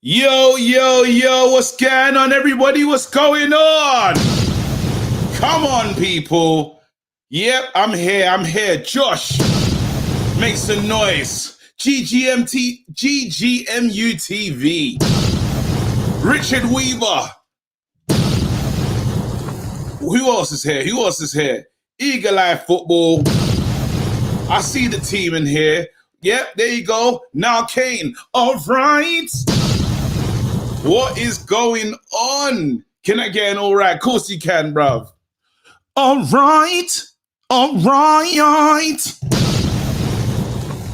Yo, yo, yo, what's going on, everybody? What's going on? Come on, people. Yep, I'm here. Josh, make some noise. GGMU TV. Richard Weaver. Who else is here? Eagle Eye Football. I see the team in here. Yep, there you go. Now Kane. All right. What is going on? Can I get an all right? Of course you can, bruv. All right.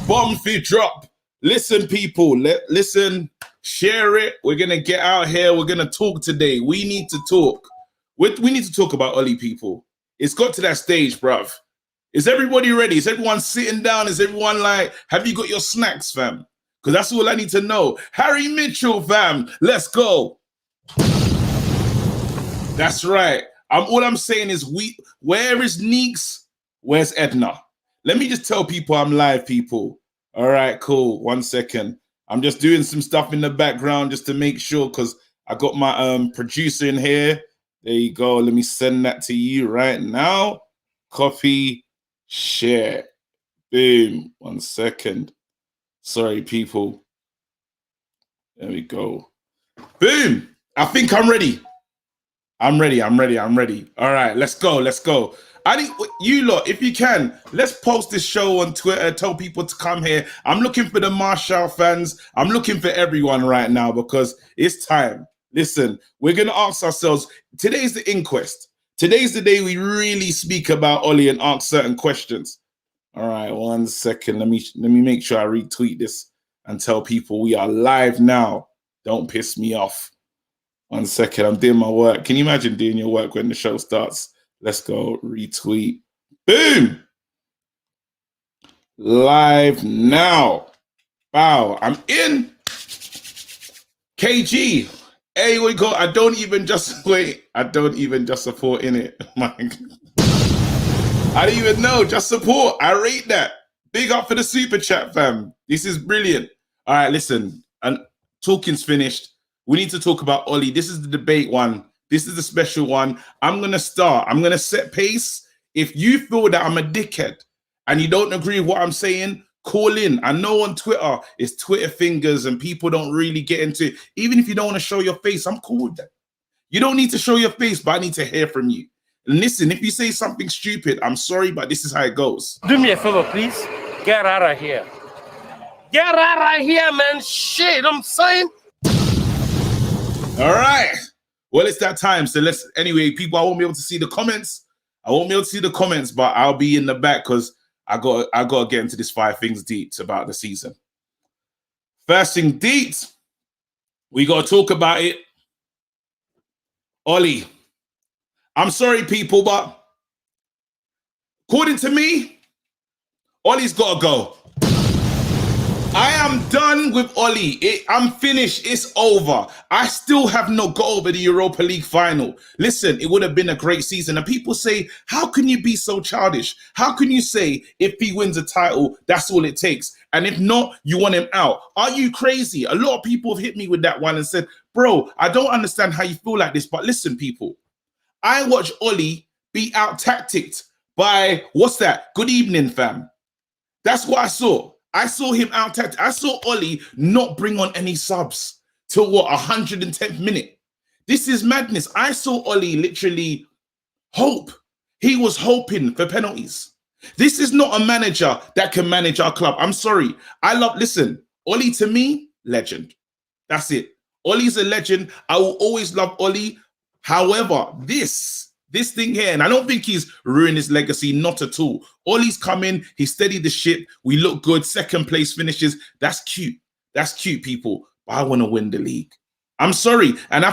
Bomb feed drop. Listen, people. Listen. Share it. We're going to get out here. We're going to talk today. We need to talk. We need to talk about Ollie, people. It's got to that stage, bruv. Is everybody ready? Is everyone sitting down? Is everyone like, have you got your snacks, fam? Because that's all I need to know. Harry Mitchell, fam. Let's go. That's right. All I'm saying is, where is Neeks? Where's Edna? Let me just tell people I'm live, people. All right, cool. 1 second. I'm just doing some stuff in the background just to make sure, because I got my producer in here. There you go. Let me send that to you right now. Copy, share. Boom. 1 second. Sorry, people. There we go. Boom. I think I'm ready. I'm ready. All right, let's go. I think you lot, if you can, let's post this show on Twitter, tell people to come here. I'm looking for the Marshall fans. I'm looking for everyone right now because it's time. Listen, we're going to ask ourselves, today's the inquest. Today's the day we really speak about Ollie and ask certain questions. All right, 1 second. Let me make sure I retweet this and tell people we are live now. Don't piss me off. 1 second. I'm doing my work. Can you imagine doing your work when the show starts? Let's go. Retweet. Boom. Live now. Wow. I'm in. KG. Hey, we go. I don't even just support in it. My God. I don't even know. Just support. I rate that. Big up for the super chat, fam. This is brilliant. All right, listen. And talking's finished. We need to talk about Ollie. This is the debate one. This is the special one. I'm going to start. I'm going to set pace. If you feel that I'm a dickhead and you don't agree with what I'm saying, call in. I know on Twitter, it's Twitter fingers and people don't really get into it. Even if you don't want to show your face, I'm cool with that. You don't need to show your face, but I need to hear from you. Listen, if you say something stupid, I'm sorry, but this is how it goes. Do me a favor, please. Get out of here. Get out of here, man. Shit, I'm saying. All right. Well, it's that time. So anyway, people, I won't be able to see the comments. But I'll be in the back because I got to get into this 5 things deep about the season. First thing deep, we got to talk about it. Ollie. I'm sorry, people, but according to me, Ollie's got to go. I am done with Ollie. I'm finished. It's over. I still have not got over the Europa League final. Listen, it would have been a great season. And people say, how can you be so childish? How can you say if he wins a title, that's all it takes? And if not, you want him out. Are you crazy? A lot of people have hit me with that one and said, bro, I don't understand how you feel like this. But listen, people. I watched Ollie be out-tacticked by, what's that? Good evening, fam. That's what I saw. I saw him out-tacticked. I saw Ollie not bring on any subs till, 110th minute. This is madness. I saw Ollie literally hope. He was hoping for penalties. This is not a manager that can manage our club. I'm sorry. Listen, Ollie to me, legend. That's it. Ollie's a legend. I will always love Ollie. However, this thing here, and I don't think he's ruined his legacy, not at all. Ollie's come in, he steadied the ship, we look good, 2nd place finishes. That's cute. That's cute, people. But I want to win the league. I'm sorry. And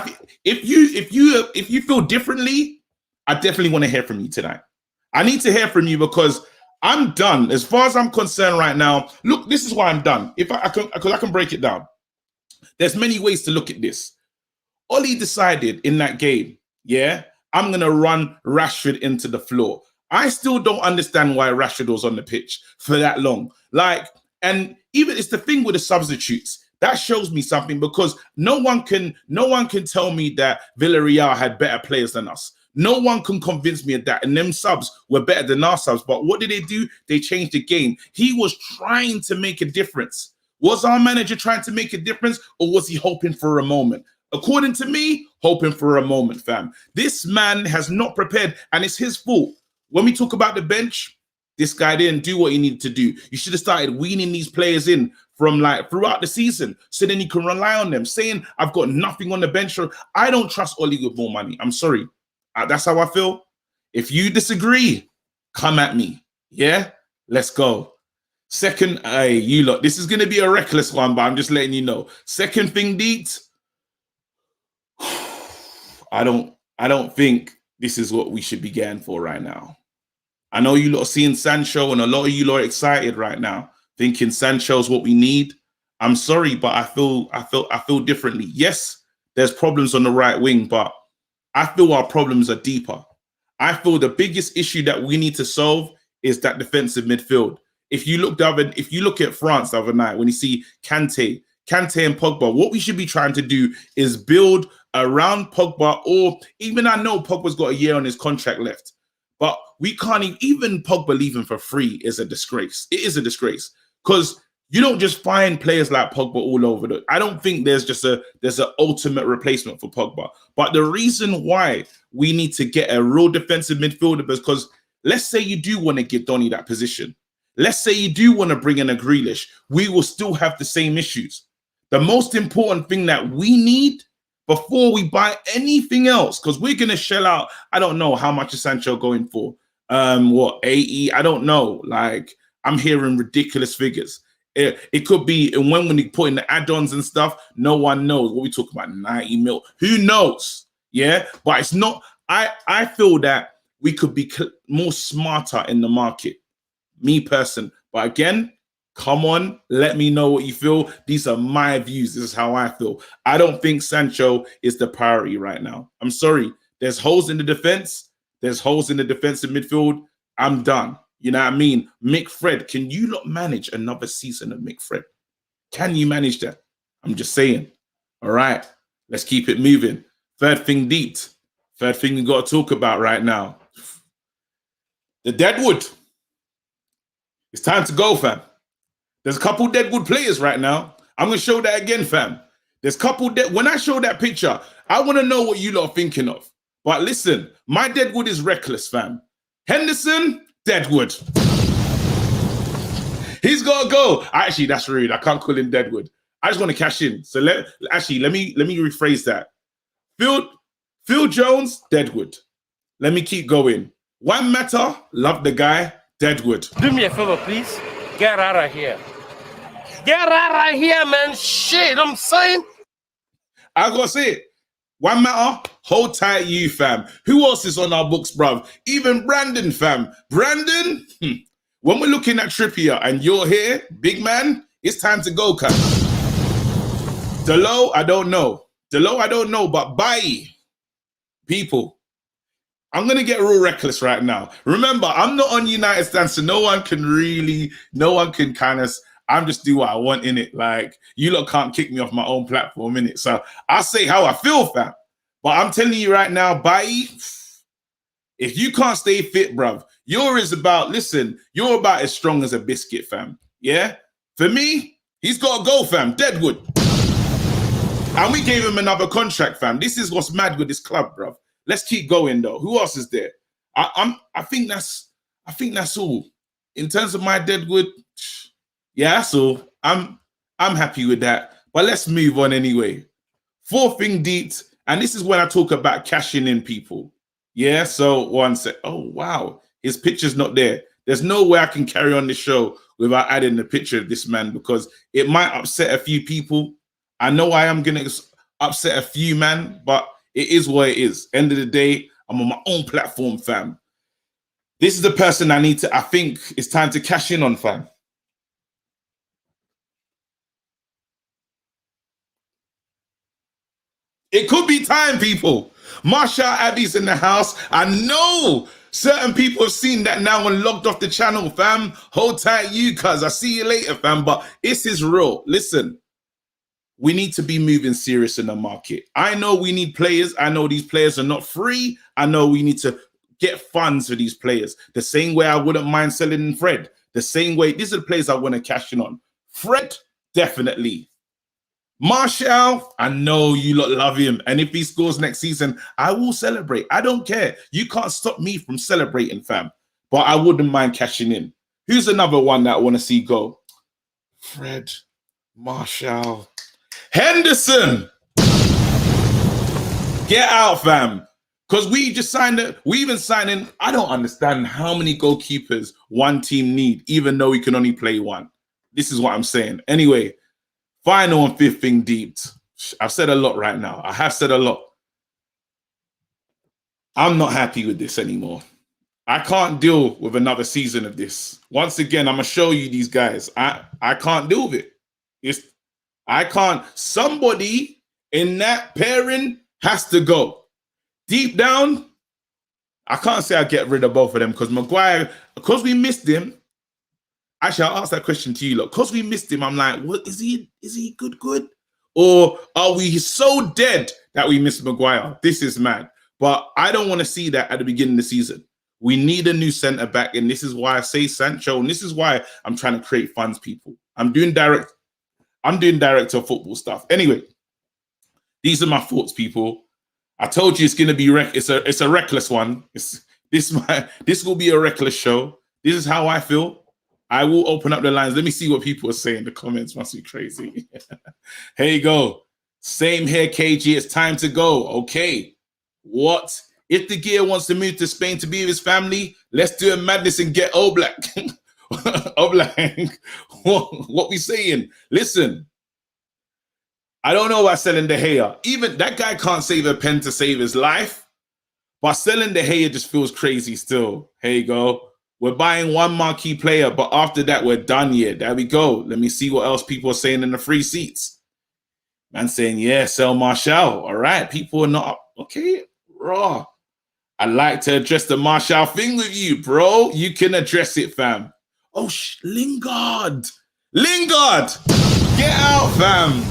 if you feel differently, I definitely want to hear from you tonight. I need to hear from you because I'm done. As far as I'm concerned right now, look, this is why I'm done. Because I can break it down. There's many ways to look at this. Ollie decided in that game, I'm going to run Rashford into the floor. I still don't understand why Rashford was on the pitch for that long. And even it's the thing with the substitutes. That shows me something, because no one can tell me that Villarreal had better players than us. No one can convince me of that. And them subs were better than our subs. But what did they do? They changed the game. He was trying to make a difference. Was our manager trying to make a difference, or was he hoping for a moment? According to me, hoping for a moment, fam. This man has not prepared, and it's his fault. When we talk about the bench, this guy didn't do what he needed to do. You should have started weaning these players in from like throughout the season, so then you can rely on them. Saying I've got nothing on the bench. I don't trust Oli with more money. I'm sorry. That's how I feel. If you disagree, come at me. Yeah, let's go. Second, hey, you lot, this is going to be a reckless one, but I'm just letting you know. Second thing, Deet, I don't think this is what we should be going for right now. I know you lot are seeing Sancho, and a lot of you lot are excited right now, thinking Sancho's what we need. I'm sorry, but I feel differently. Yes, there's problems on the right wing, but I feel our problems are deeper. I feel the biggest issue that we need to solve is that defensive midfield. If you look at France the other night, when you see Kante and Pogba, what we should be trying to do is build around Pogba, or even, I know Pogba's got a year on his contract left, but we can't even Pogba leaving for free is a disgrace. It is a disgrace, because you don't just find players like Pogba all over. I don't think there's an ultimate replacement for Pogba. But the reason why we need to get a real defensive midfielder is because, let's say you do want to give Donny that position. Let's say you do want to bring in a Grealish. We will still have the same issues. The most important thing that we need before we buy anything else, because we're going to shell out, I don't know how much is Sancho going for. What, 80? I don't know. Like, I'm hearing ridiculous figures. It could be, and when we put in the add-ons and stuff, no one knows. What we talk about, 90 mil. Who knows? Yeah, but it's not. I feel that we could be more smarter in the market. Me person, but again, come on, let me know what you feel. These are my views. This is how I feel. I don't think Sancho is the priority right now. I'm sorry. There's holes in the defense. There's holes in the defensive midfield. I'm done. You know what I mean? Mick Fred, can you not manage another season of Mick Fred? Can you manage that? I'm just saying. All right, let's keep it moving. Third thing, Deet. Third thing we got to talk about right now. The Deadwood. It's time to go, fam. There's a couple Deadwood players right now. I'm going to show that again, fam. There's a couple when I show that picture, I want to know what you lot are thinking of. But listen, my Deadwood is reckless, fam. Henderson, Deadwood. He's got to go. Actually, that's rude. I can't call him Deadwood. I just want to cash in. So let me rephrase that. Phil Jones, Deadwood. Let me keep going. Juan Mata, love the guy, Deadwood. Do me a favor, please. Get out of here. Get out of here, man. Shit, I'm saying. I gotta say it. One matter, hold tight, you fam. Who else is on our books, bruv? Even Brandon, fam. Brandon, when we're looking at Trippier and you're here, big man, it's time to go, cuz. Delo, I don't know. But bye. People, I'm going to get real reckless right now. Remember, I'm not on United Stand, so no one can kind of, I'm just do what I want in it. Like, you lot can't kick me off my own platform in it. So I say how I feel, fam. But I'm telling you right now, bye. If you can't stay fit, bruv, you're about as strong as a biscuit, fam. Yeah? For me, he's got to go, fam. Deadwood. And we gave him another contract, fam. This is what's mad with this club, bruv. Let's keep going, though. Who else is there? I think that's all. In terms of my Deadwood, yeah, that's all. I'm happy with that. But let's move on anyway. Fourth thing, Deet, and this is when I talk about cashing in people. Yeah, so one sec. Oh, wow. His picture's not there. There's no way I can carry on the show without adding the picture of this man, because it might upset a few people. I know I am going to upset a few, man, but it is what it is. End of the day, I'm on my own platform, fam. This is the person I think it's time to cash in on, fam. It could be time, people. Marshall Abbey's in the house. I know certain people have seen that now and logged off the channel, fam. Hold tight, you, cuz. I see you later, fam. But this is real. Listen, we need to be moving serious in the market. I know we need players. I know these players are not free. I know we need to get funds for these players. The same way I wouldn't mind selling Fred. The same way, these are the players I want to cash in on. Fred, definitely. Martial, I know you lot love him. And if he scores next season, I will celebrate. I don't care. You can't stop me from celebrating, fam. But I wouldn't mind cashing in. Who's another one that I want to see go? Fred, Martial, Henderson. Get out, fam. Because we just signed it. We even signed in. I don't understand how many goalkeepers one team need, even though we can only play one. This is what I'm saying. Anyway, final and fifth thing deep. I've said a lot right now. I have said a lot. I'm not happy with this anymore. I can't deal with another season of this. Once again, I'm going to show you these guys. I can't deal with it. I can't. Somebody in that pairing has to go. Deep down, I can't say I get rid of both of them because Maguire, because we missed him. Actually, I'll ask that question to you. Look, because we missed him, I'm like, what is he? Is he good? Or are we so dead that we missed Maguire? This is mad. But I don't want to see that at the beginning of the season. We need a new centre back, and this is why I say Sancho, and this is why I'm trying to create funds, people. I'm doing director of football stuff. Anyway, these are my thoughts, people. I told you it's going to be it's a reckless one. This will be a reckless show. This is how I feel. I will open up the lines. Let me see what people are saying. The comments must be crazy. Here you go. Same here, KG. It's time to go. Okay. What? If the gear wants to move to Spain to be with his family, let's do a madness and get Oblak. Oblak. What we saying? Listen. I don't know about selling De Gea. Even that guy can't save a pen to save his life. But selling De Gea just feels crazy still. Here you go. We're buying one marquee player, but after that, we're done yet. There we go. Let me see what else people are saying in the free seats. Man saying, yeah, sell Martial. All right. People are not, okay, raw. I'd like to address the Martial thing with you, bro. You can address it, fam. Oh, Lingard. Lingard. Get out, fam.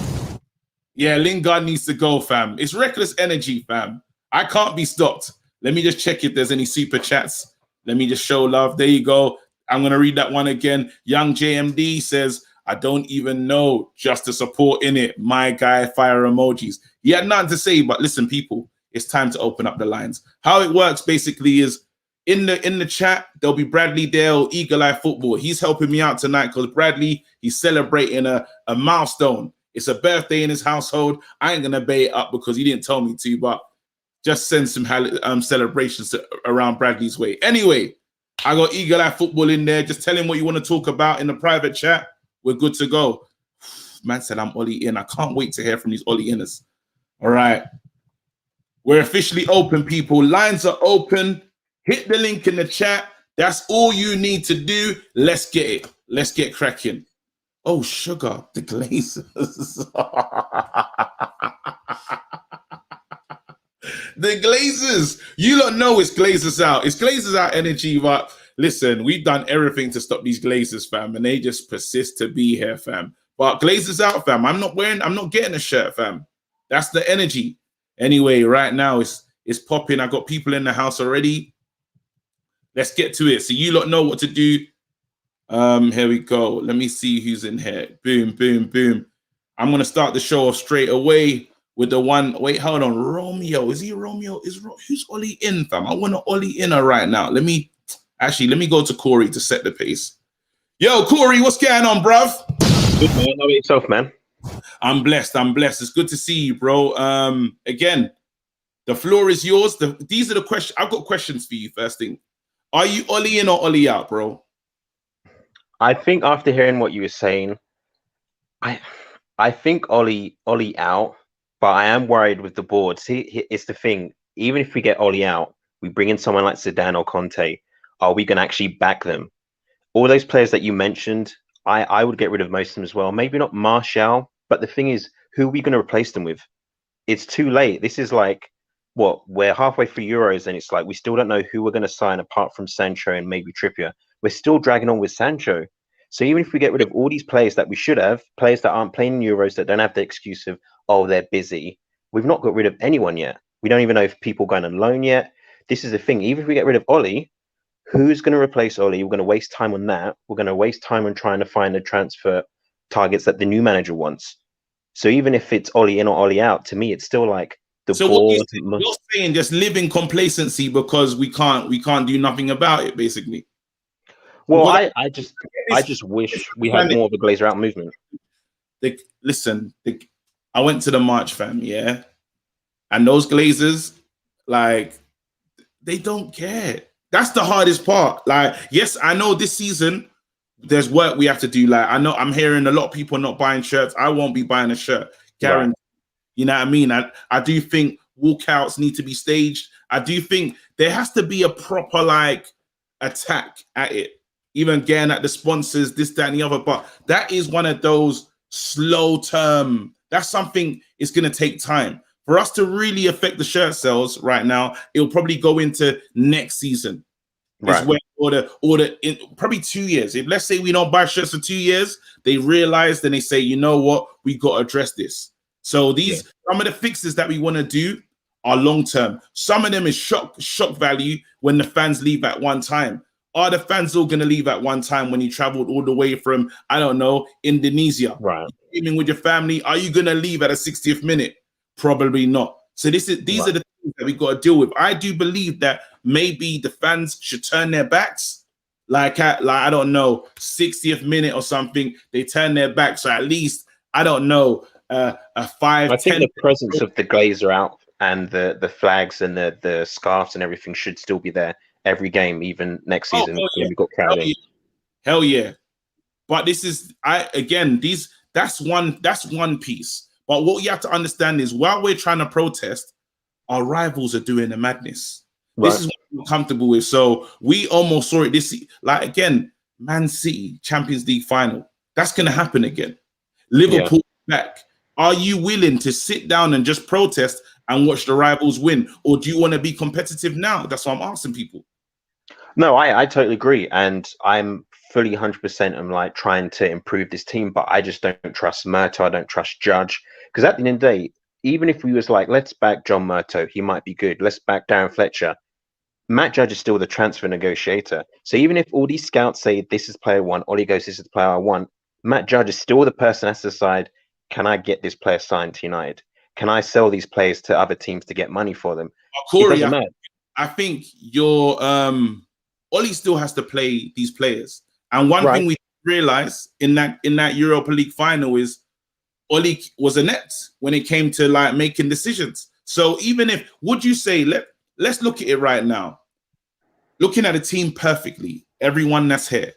Yeah, Lingard needs to go, fam. It's reckless energy, fam. I can't be stopped. Let me just check if there's any super chats. Let me just show love. There you go. I'm going to read that one again. Young JMD says, I don't even know, just to support in it. My guy, fire emojis. He had nothing to say, but listen, people, it's time to open up the lines. How it works basically is in the chat, there'll be Bradley Dale, Eagle Eye Football. He's helping me out tonight because Bradley, he's celebrating a milestone. It's a birthday in his household. I ain't going to bait it up because he didn't tell me to, but just send some celebrations around Bradley's way. Anyway, I got Eagle Eye Football in there. Just tell him what you want to talk about in the private chat. We're good to go. Man said I'm Ollie in. I can't wait to hear from these Ollie inners. All right. We're officially open, people. Lines are open. Hit the link in the chat. That's all you need to do. Let's get it. Let's get cracking. Oh, sugar, the Glazers. The Glazers. You don't know it's Glazers out. It's Glazers out energy, but listen, we've done everything to stop these Glazers, fam, and they just persist to be here, fam. But Glazers out, fam. I'm not getting a shirt, fam. That's the energy. Anyway, right now it's popping. I got people in the house already. Let's get to it. So you lot know what to do. Here we go. Let me see who's in here. Boom, boom, boom. I'm gonna start the show off straight away with the one. Wait, hold on. Romeo. Is he Romeo? Who's Ollie in, fam? I want to Ollie in her right now. Let me go to Corey to set the pace. Yo, Corey, what's going on, bruv? Good, man. How about yourself, man? I'm blessed. It's good to see you, bro. Again, the floor is yours. These are the questions. I've got questions for you. First thing, are you Ollie in or Ollie out, bro? I think after hearing what you were saying, I think Ollie out, but I am worried with the board. See, it's the thing. Even if we get Ollie out, we bring in someone like Zidane or Conte. Are we going to actually back them? All those players that you mentioned, I would get rid of most of them as well. Maybe not Martial, but the thing is, who are we going to replace them with? It's too late. This is like, what, we're halfway through Euros, and it's like we still don't know who we're going to sign apart from Sancho and maybe Trippier. We're still dragging on with Sancho. So even if we get rid of all these players that we should have, players that aren't playing in Euros, that don't have the excuse of, oh, they're busy, we've not got rid of anyone yet. We don't even know if people going on loan yet. This is the thing. Even if we get rid of Ollie, who's going to replace Ollie? We're going to waste time on that. We're going to waste time on trying to find the transfer targets that the new manager wants. So even if it's Ollie in or Ollie out, to me, it's still like the So board. you're saying just live in complacency because we can't do nothing about it, basically. Well, I just wish we had more of a Glazer out movement. I went to the March, fam, yeah, and those Glazers, like, they don't care. That's the hardest part. Like, yes, I know this season there's work we have to do. Like, I know I'm hearing a lot of people not buying shirts. I won't be buying a shirt, guaranteed. Right. You know what I mean? I do think walkouts need to be staged. I do think there has to be a proper, like, attack at it. Even getting at the sponsors, this, that, and the other. But that is one of those slow term. That's something it's going to take time. For us to really affect the shirt sales right now, it'll probably go into next season. Right. In probably 2 years. If let's say we don't buy shirts for 2 years, they realize, then they say, you know what, we got to address this. So some of the fixes that we want to do are long term. Some of them is shock value when the fans leave at one time. Are the fans all going to leave at one time when you traveled all the way from, I don't know, Indonesia? Right. Gaming with your family. Are you going to leave at a 60th minute? Probably not. So these are the things that we got to deal with. I do believe that maybe the fans should turn their backs, like I don't know, 60th minute or something. They turn their back. So at least, I don't know, a 5. I think 10 the presence of the Glazer out and the flags and the scarves and everything should still be there every game, even next season when we've got crowding. Hell yeah. But this is that's one piece. But what you have to understand is while we're trying to protest, our rivals are doing the madness. Right. This is what we're comfortable with. So we almost saw it this, like, again, Man City Champions League final. That's going to happen again. Liverpool back. Are you willing to sit down and just protest and watch the rivals win? Or do you want to be competitive now? That's what I'm asking people. No, I totally agree. And I'm fully 100% I'm like trying to improve this team, but I just don't trust Murto. I don't trust Judge. Because at the end of the day, even if we was like, let's back John Murto, he might be good. Let's back Darren Fletcher. Matt Judge is still the transfer negotiator. So even if all these scouts say this is player one, Ollie goes, this is the player I want, Matt Judge is still the person that has to decide, can I get this player signed to United? Can I sell these players to other teams to get money for them? Corey, I think your Ollie still has to play these players. And one thing we realize in that Europa League final is Ollie was inept when it came to like making decisions. So even if, would you say, let's look at it right now, looking at a team perfectly, everyone that's here,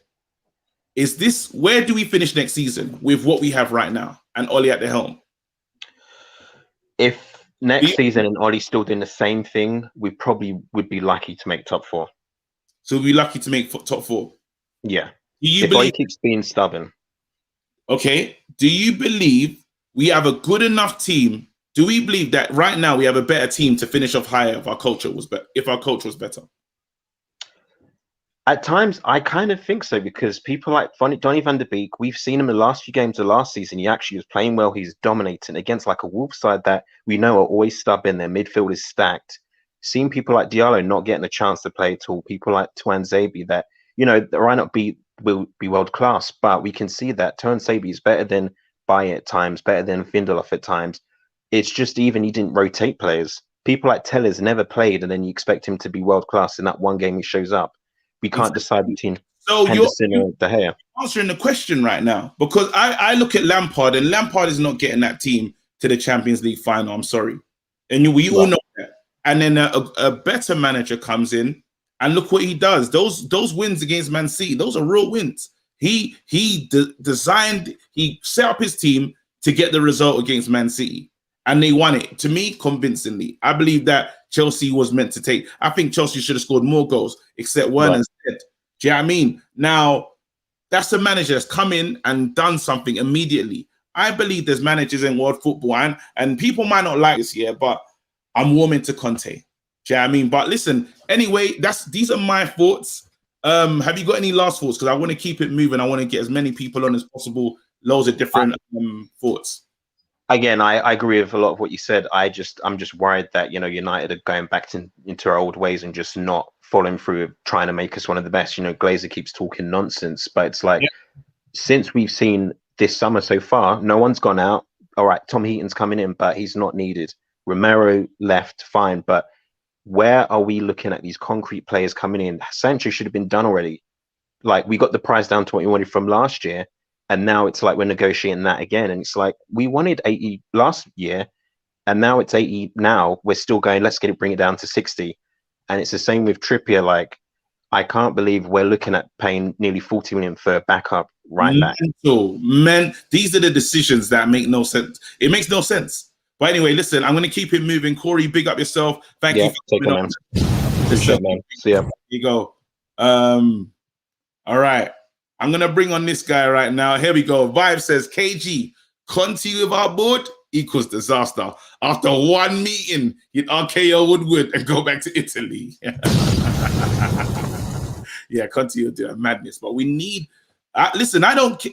is this, where do we finish next season with what we have right now and Ollie at the helm? If next season and Ollie's still doing the same thing, we probably would be lucky to make top 4. So we'd be lucky to make top 4? Yeah. If Ollie keeps being stubborn. Okay. Do you believe we have a good enough team? Do we believe that right now we have a better team to finish off higher if our culture was better? At times, I kind of think so, because people like Donny van der Beek, we've seen him in the last few games of last season. He actually was playing well. He's dominating against like a Wolves side that we know are always stubborn. Their midfield is stacked. Seeing people like Diallo not getting a chance to play at all, people like Tuan Zabi that, you know, they might not will be world class, but we can see that Tuan Zabi is better than Baye at times, better than Vindelof at times. It's just even he didn't rotate players. People like Tellers never played, and then you expect him to be world class in that one game he shows up. We can't decide between Henderson or De Gea. Answering the question right now, because I look at Lampard, and Lampard is not getting that team to the Champions League final. I'm sorry, and we all know that. And then a better manager comes in, and look what he does. Those wins against Man City, those are real wins. He set up his team to get the result against Man City, and they won it, to me, convincingly. I believe that Chelsea was meant to take. I think Chelsea should have scored more goals, except Werner instead. Do you know what I mean? Now, that's a manager that's come in and done something immediately. I believe there's managers in world football, and people might not like this year, but I'm warming to Conte. Do you know what I mean? But listen, anyway, these are my thoughts. Have you got any last thoughts? Because I want to keep it moving. I want to get as many people on as possible. Loads of different thoughts. Again, I agree with a lot of what you said. I'm just worried that, United are going back into our old ways and just not following through, trying to make us one of the best. Glazer keeps talking nonsense, but it's like, since we've seen this summer so far, no one's gone out. All right, Tom Heaton's coming in, but he's not needed. Romero left, fine, but where are we looking at these concrete players coming in? Sancho should have been done already. Like, we got the price down to what we wanted from last year, and now it's like we're negotiating that again. And it's like, we wanted 80 last year, and now it's 80 now. We're still going, let's bring it down to 60. And it's the same with Trippier. Like, I can't believe we're looking at paying nearly 40 million for a backup back. Man, these are the decisions that make no sense. It makes no sense. But anyway, listen, I'm going to keep it moving. Corey, big up yourself. Thank you for coming on. Appreciate, man. See ya. Here you go. All right. I'm going to bring on this guy right now. Here we go. Vibe says, KG, Conte with our board equals disaster. After one meeting, you'd RKO Woodward and go back to Italy. Yeah, Conte will do a madness. But we need... listen, I don't...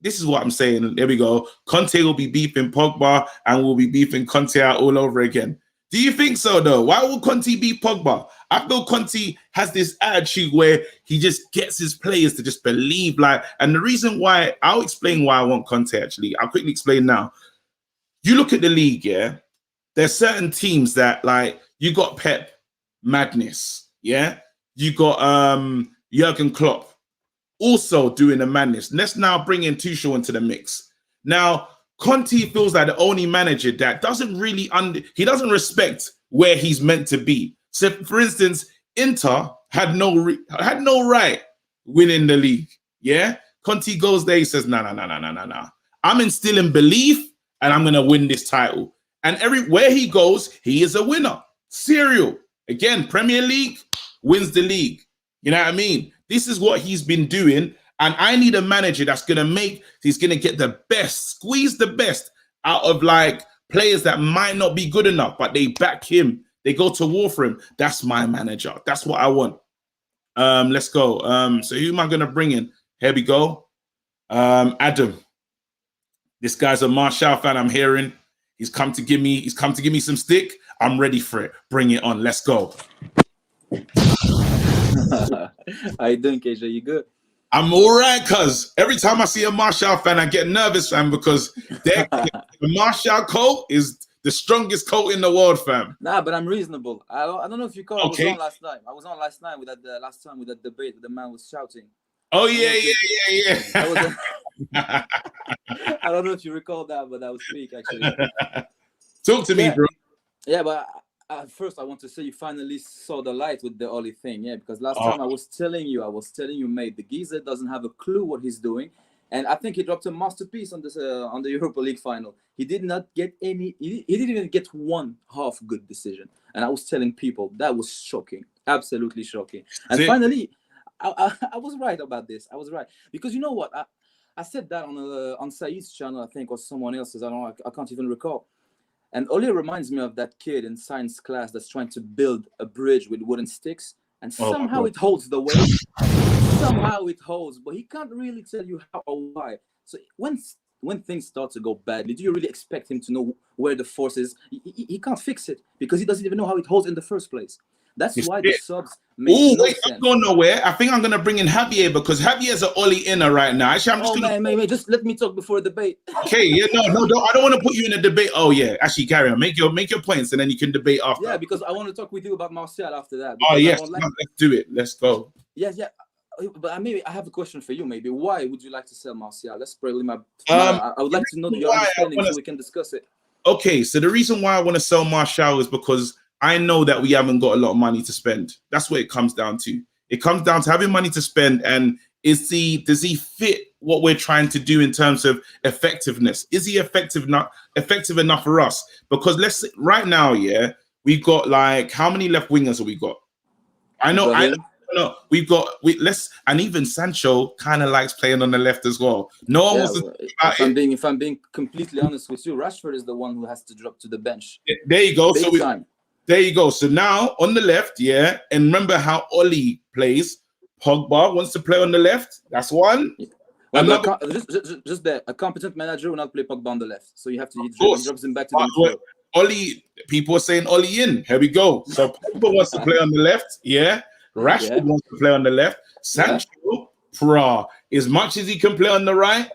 This is what I'm saying. There we go. Conte will be beefing Pogba and we'll be beefing Conte out all over again. Do you think so, though? Why will Conte beat Pogba? I feel Conte has this attitude where he just gets his players to just believe. And the reason why, I'll explain why I want Conte, actually. I'll quickly explain now. You look at the league, yeah? There's certain teams that, you got Pep, madness, yeah? You got Jurgen Klopp, also doing a madness. Let's now bring in Tuchel into the mix. Now, Conte feels like the only manager that doesn't really he doesn't respect where he's meant to be. So, for instance, Inter had no right winning the league. Yeah, Conte goes there. He says, "No. I'm instilling belief, and I'm gonna win this title." And everywhere he goes, he is a winner. Serial again. Premier League wins the league. You know what I mean? This is what he's been doing. And I need a manager that's going to he's going to get the best, squeeze the best out of players that might not be good enough, but they back him. They go to war for him. That's my manager. That's what I want. Let's go. So who am I going to bring in? Here we go. Adam. This guy's a Martial fan, I'm hearing. He's come to give me some stick. I'm ready for it. Bring it on. Let's go. How you doing, KJ? You good? I'm all right, cuz every time I see a Martial fan, I get nervous, fam, because the Martial coat is the strongest coat in the world, fam. Nah, but I'm reasonable. I don't know if you caught. Okay. I was on last night with that debate. The man was shouting. Oh yeah. I don't know if you recall that, but that was fake, actually. Talk to me, bro. Yeah, but first I want to say you finally saw the light with the Oli thing, yeah. Because last time I was telling you, mate, the geezer doesn't have a clue what he's doing, and I think he dropped a masterpiece on this on the Europa League final. He did not get any. He didn't even get one half good decision, and I was telling people that was shocking, absolutely shocking. And finally, I was right about this. I was right because you know what? I said that on Saeed's channel, I think, or someone else's. I can't even recall. And Oli reminds me of that kid in science class that's trying to build a bridge with wooden sticks, and somehow it holds the weight. Somehow it holds, but he can't really tell you how or why. So when things start to go badly, do you really expect him to know where the force is? He can't fix it because he doesn't even know how it holds in the first place. That's why the subs make no sense. I'm going nowhere. I think I'm going to bring in Javier because Javier's an Oli inner right now. Actually, man, just let me talk before the debate. Okay, yeah, no, I don't want to put you in a debate. Oh yeah, actually, carry on. Make your points, and then you can debate after. Yeah, because I want to talk with you about Martial after that. Oh yes, let's do it. Let's go. Yeah. But maybe I have a question for you. Maybe why would you like to sell Martial? Let's probably I would like to know your understanding so we can discuss it. Okay, so the reason why I want to sell Martial is because I know that we haven't got a lot of money to spend. That's what it comes down to. It comes down to having money to spend, and does he fit what we're trying to do in terms of effectiveness? Is he effective enough for us? Because right now, yeah, we've got how many left wingers have we got? I know. And even Sancho kind of likes playing on the left as well. No one wants to. If I'm being completely honest with you, Rashford is the one who has to drop to the bench. There you go. There you go. So now on the left, yeah, and remember how Oli plays. Pogba wants to play on the left. That's one. Well, Another, just there, a competent manager will not play Pogba on the left, so you have to he course. drops him back to the but midfield. Oli, people are saying Oli in. Here we go. So Pogba wants to play on the left. Yeah. Rashford wants to play on the left. Sancho, as much as he can play on the right,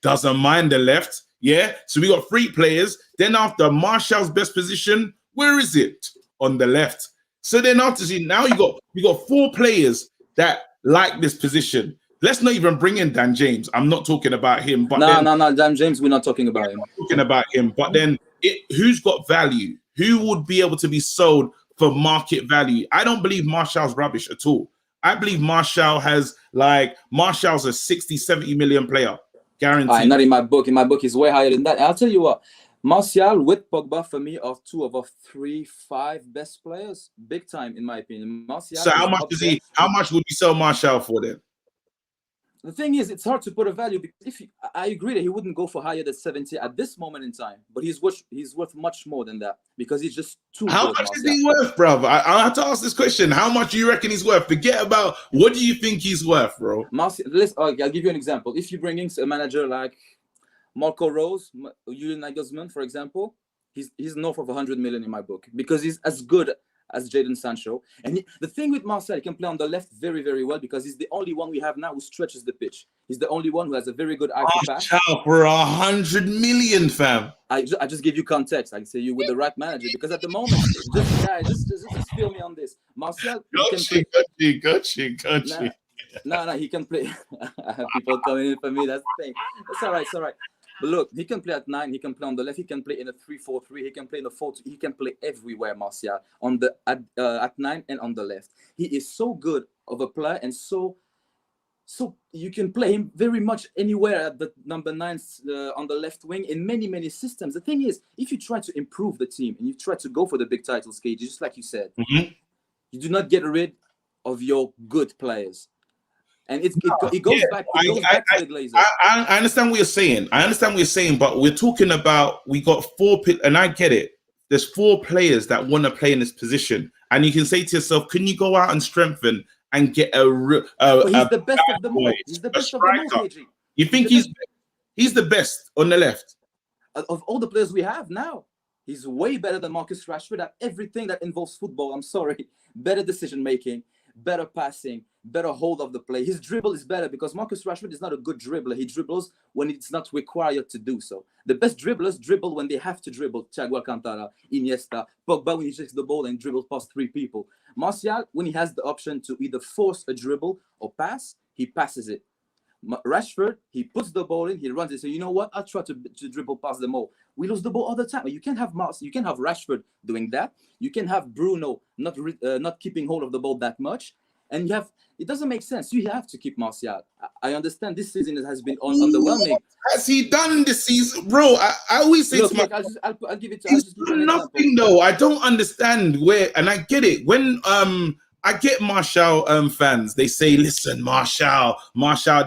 doesn't mind the left. Yeah. So we got 3 players. Then after Martial's best position, where is it? On the left. So then after now you got 4 players that like this position. Let's not even bring in Dan James. I'm not talking about him. But No, Dan James, we're not talking about him. Talking about him. But then who's got value? Who would be able to be sold for market value? I don't believe Martial's rubbish at all. I believe Martial's a 60, 70 million player. Guaranteed. Not in my book. In my book, he's way higher than that. I'll tell you what. Martial with Pogba for me are 2 of our 3, 5 best players, big time in my opinion. Martial. So how much would you sell Martial for then? The thing is, it's hard to put a value because I agree that he wouldn't go for higher than 70 at this moment in time, but he's worth much more than that because he's just too good. How much is he worth, bro? I have to ask this question. How much do you reckon he's worth? Forget about what do you think he's worth, bro? Martial, I'll give you an example. If you bring in a manager like Marco Rose, Julian Nagelsmann, for example, he's north of 100 million in my book because he's as good as Jadon Sancho. And the thing with Martial, he can play on the left very, very well because he's the only one we have now who stretches the pitch. He's the only one who has a very good eye for pass. Martial for 100 million, fam. I just give you context. I say you with the right manager because at the moment, just feel me on this. Martial, got you. No, he can play. People coming in for me. That's the thing. It's all right. But look, he can play at 9. He can play on the left. He can play in a 3-4-3. He can play in a 4-2. He can play everywhere, Martial, at 9 and on the left. He is so good of a player, and so you can play him very much anywhere at the number 9 on the left wing in many systems. The thing is, if you try to improve the team and you try to go for the big titles, KG, just like you said, you do not get rid of your good players. And it goes back to the Glazers. I understand what you're saying. But we're talking about we got 4, and I get it. There's 4 players that want to play in this position, and you can say to yourself, "Can you go out and strengthen and get he's the best of them all. He's the best of them all, KG. You think he's the best on the left of all the players we have now? He's way better than Marcus Rashford at everything that involves football. I'm sorry, better decision making, better passing, better hold of the play. His dribble is better because Marcus Rashford is not a good dribbler. He dribbles when it's not required to do so. The best dribblers dribble when they have to dribble. Thiago Alcantara, Iniesta, Pogba when he takes the ball and dribbles past 3 people. Martial, when he has the option to either force a dribble or pass, he passes it. Rashford, he puts the ball in, he runs it. So you know what? I'll try to dribble past them all. We lose the ball all the time. You can't have Rashford doing that. You can have Bruno not keeping hold of the ball that much. And it doesn't make sense. You have to keep Martial. I understand this season has been underwhelming. What has he done this season, bro? I always say I'll give it to he's done nothing though. I don't understand where, and I get it when I get Martial fans. They say, "Listen, Martial,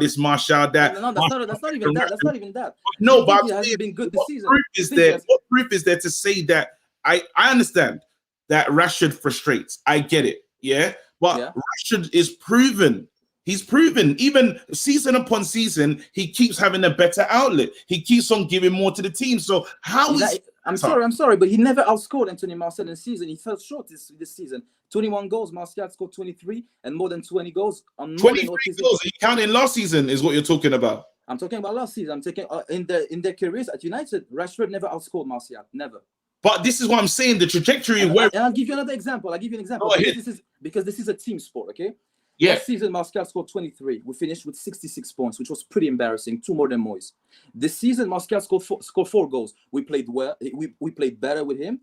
this, Martial that." No, that's not even that. That's not even that. No, but he hasn't been good this season. What proof is there to say that? I understand that Rashford frustrates. I get it. Yeah. But Rashford is proven. He's proven. Even season upon season, he keeps having a better outlet. He keeps on giving more to the team. So how is... I'm sorry, but he never outscored Anthony Martial in the season. He fell short this season. 21 goals, Martial scored 23, and more than 20 goals. On 23 goals. Are you counting last season is what you're talking about? I'm talking about last season. I'm taking in their careers at United, Rashford never outscored Martial. Never. But this is what I'm saying. The trajectory and I'll give you another example. Because this is a team sport, okay? Yeah. Last season, Martial scored 23. We finished with 66 points, which was pretty embarrassing. 2 more than Moyes. This season, Martial scored 4 goals. We played well. We played better with him,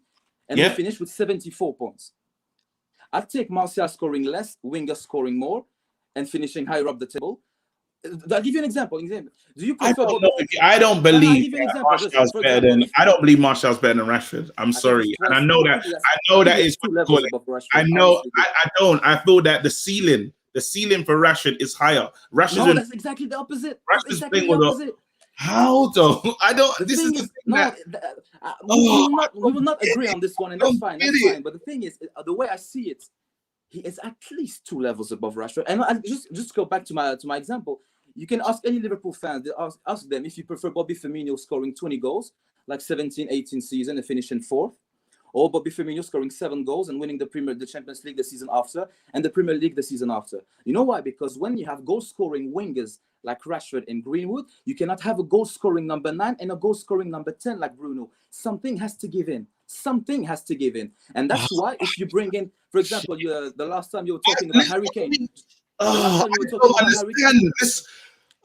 and we finished with 74 points. I'd take Martial scoring less, Wenger scoring more, and finishing higher up the table. I'll give you an example. Do you prefer? I don't believe Martial's better than. I don't believe Martial's better than Rashford. I'm sorry, and I know that. I know that is. I know. I don't. I feel that the ceiling for Rashford is higher. Rashford. No, that's exactly the opposite. Rashford's playing with the. How though? I don't. This is the thing we will not agree on this one, and that's fine. That's fine. But the thing is, the way I see it, he is at least 2 levels above Rashford. And I just go back to my example. You can ask any Liverpool fans, ask them if you prefer Bobby Firmino scoring 20 goals, like 17-18 season and finishing 4th, or Bobby Firmino scoring 7 goals and winning the Champions League the season after and the Premier League the season after. You know why? Because when you have goal-scoring wingers like Rashford and Greenwood, you cannot have a goal-scoring number 9 and a goal-scoring number 10 like Bruno. Something has to give in. Something has to give in. And that's why if you bring in, for example, the last time you were talking about Harry Kane. I don't understand this.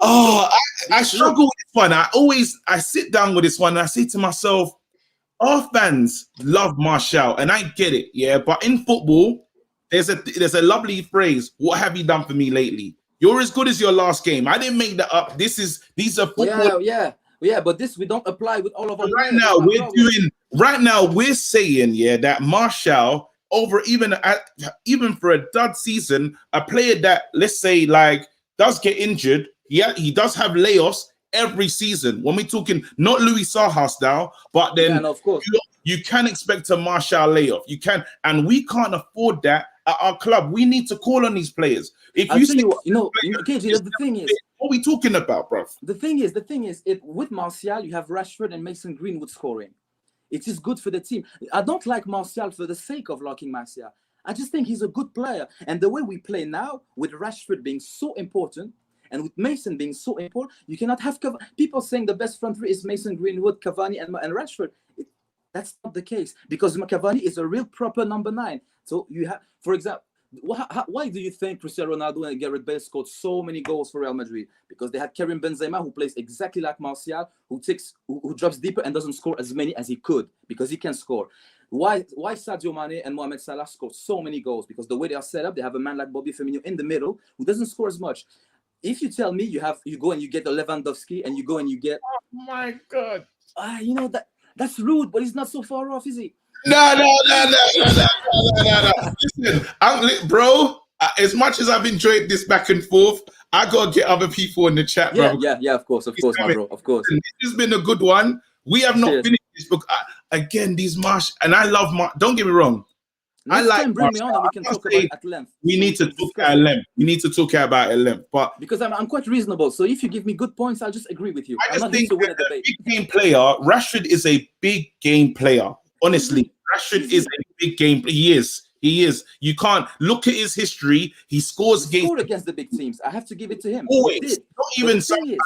I struggle with this one. I sit down with this one and I say to myself, our fans love Martial, and I get it, yeah. But in football, there's a lovely phrase. What have you done for me lately? You're as good as your last game. I didn't make that up. These are football. Yeah. But this we don't apply with all of our right players. Now we're saying that Martial over even for a dud season, a player that let's say like does get injured. Yeah, he does have layoffs every season. When we're talking not Louis Saha style, but then of course you can expect a Martial layoff. You can, and we can't afford that at our club. We need to call on these players. If KG, the thing is, what are we talking about, bro? The thing is, with Martial, you have Rashford and Mason Greenwood scoring. It is good for the team. I don't like Martial for the sake of liking Martial. I just think he's a good player. And the way we play now, with Rashford being so important, and with Mason being so important, you cannot have people saying the best front three is Mason Greenwood, Cavani, and Rashford. That's not the case because Cavani is a real proper number 9. So you have, for example, why do you think Cristiano Ronaldo and Gareth Bale scored so many goals for Real Madrid? Because they had Karim Benzema, who plays exactly like Martial, who drops deeper and doesn't score as many as he could because he can score. Why Sadio Mane and Mohamed Salah scored so many goals? Because the way they are set up, they have a man like Bobby Firmino in the middle who doesn't score as much. If you tell me you go and you get a Lewandowski and you go and you get, oh my God, that's rude, but he's not so far off, is he? No. Listen, bro, as much as I've enjoyed this back and forth, I gotta get other people in the chat, bro. Yeah, of course, my bro, of course. This has been a good one. We have not finished this book. Again, these and I love don't get me wrong. Next time, bring me on and we can talk about it at length. We need to talk at length. We need to talk about it at length. But because I'm quite reasonable, so if you give me good points, I'll just agree with you. I just think that a big game player, Rashford is a big game player. Honestly, Rashford is a big game. He is. You can't look at his history. He scores against the big teams. I have to give it to him. Always. Not even sometimes.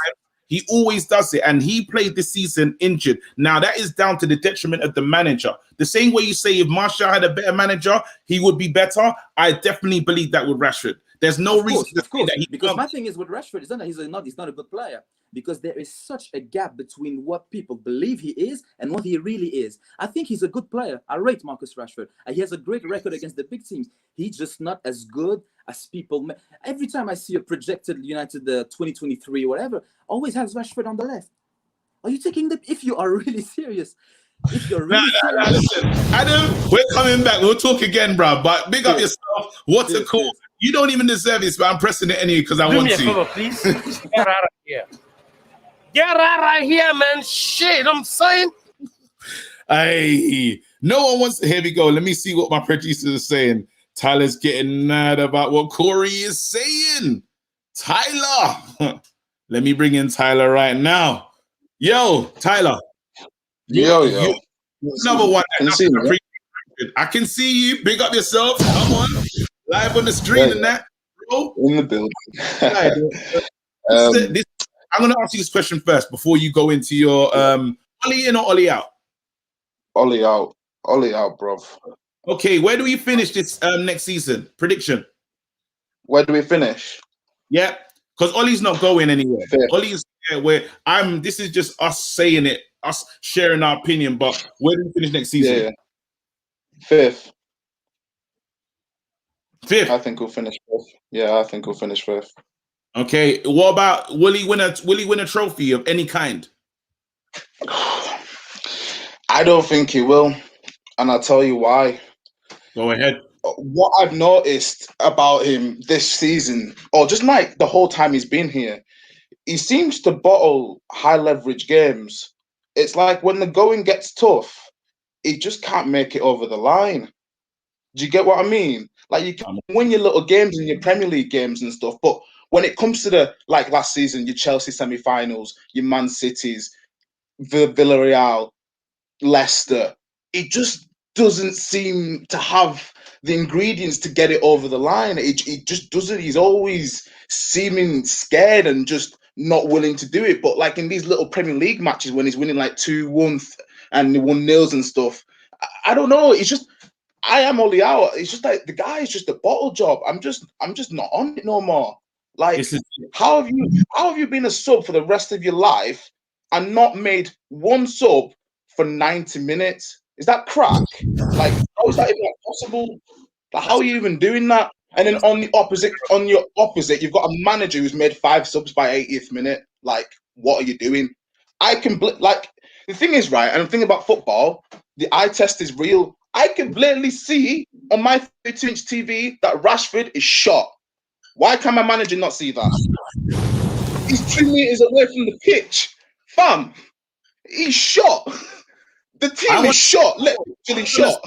He always does it, and he played this season injured. Now, that is down to the detriment of the manager. The same way you say if Martial had a better manager, he would be better. I definitely believe that with Rashford. There's no reason to say that because my thing is with Rashford is that he's not a good player because there is such a gap between what people believe he is and what he really is. I think he's a good player. I rate Marcus Rashford. He has a great record against the big teams. He's just not as good as people. Every time I see a projected United 2023 or whatever, always has Rashford on the left. Are you taking if you are really serious? If you're really serious. Listen, Adam, we're coming back. We'll talk again, bro. But big up yourself. What's a call? You don't even deserve this, but I'm pressing it anyway because I want to. Do me a favor, please. Get out of here. Get out of here, man. Shit, I'm saying. Hey, no one wants to. Here we go. Let me see what my producers are saying. Tyler's getting mad about what Corey is saying. Tyler. Let me bring in Tyler right now. Yo, Tyler. Yo. Number one. I can see you. Big up yourself. Come on. Live on the screen and that, bro. In the building. I'm going to ask you this question first before you go into your Ollie in or Ollie out? Ollie out, bro. Okay, where do we finish this next season? Prediction. Where do we finish? Yeah, because Ollie's not going anywhere. Ollie's where I'm. This is just us saying it, us sharing our opinion. But where do we finish next season? Yeah. Fifth. I think we'll finish fifth. Yeah, I think we'll finish fifth. Okay. What about will he win a trophy of any kind? I don't think he will, and I'll tell you why. Go ahead. What I've noticed about him this season, or just like the whole time he's been here, he seems to bottle high leverage games. It's like when the going gets tough, he just can't make it over the line. Do you get what I mean? Like you can win your little games and your Premier League games and stuff, but when it comes to the like last season, your Chelsea semi-finals, your Man Cities, Villarreal, Leicester, it just doesn't seem to have the ingredients to get it over the line. It just doesn't. He's always seeming scared and just not willing to do it. But like in these little Premier League matches when he's winning like 2-1 and 1-0 and stuff, I don't know. It's just I am Oli out. It's just like the guy is just a bottle job. I'm just not on it no more. Like how have you been a sub for the rest of your life and not made one sub for 90 minutes? Is that crack? Like, how is that even possible? Like, how are you even doing that? And then on your opposite, you've got a manager who's made 5 subs by 80th minute. Like, what are you doing? Like the thing is, right, and the thing about football, the eye test is real. I can blatantly see on my 32-inch TV that Rashford is shot. Why can my manager not see that? He's 2 meters away from the pitch. Fam, he's shot. The team is shot. Literally shot.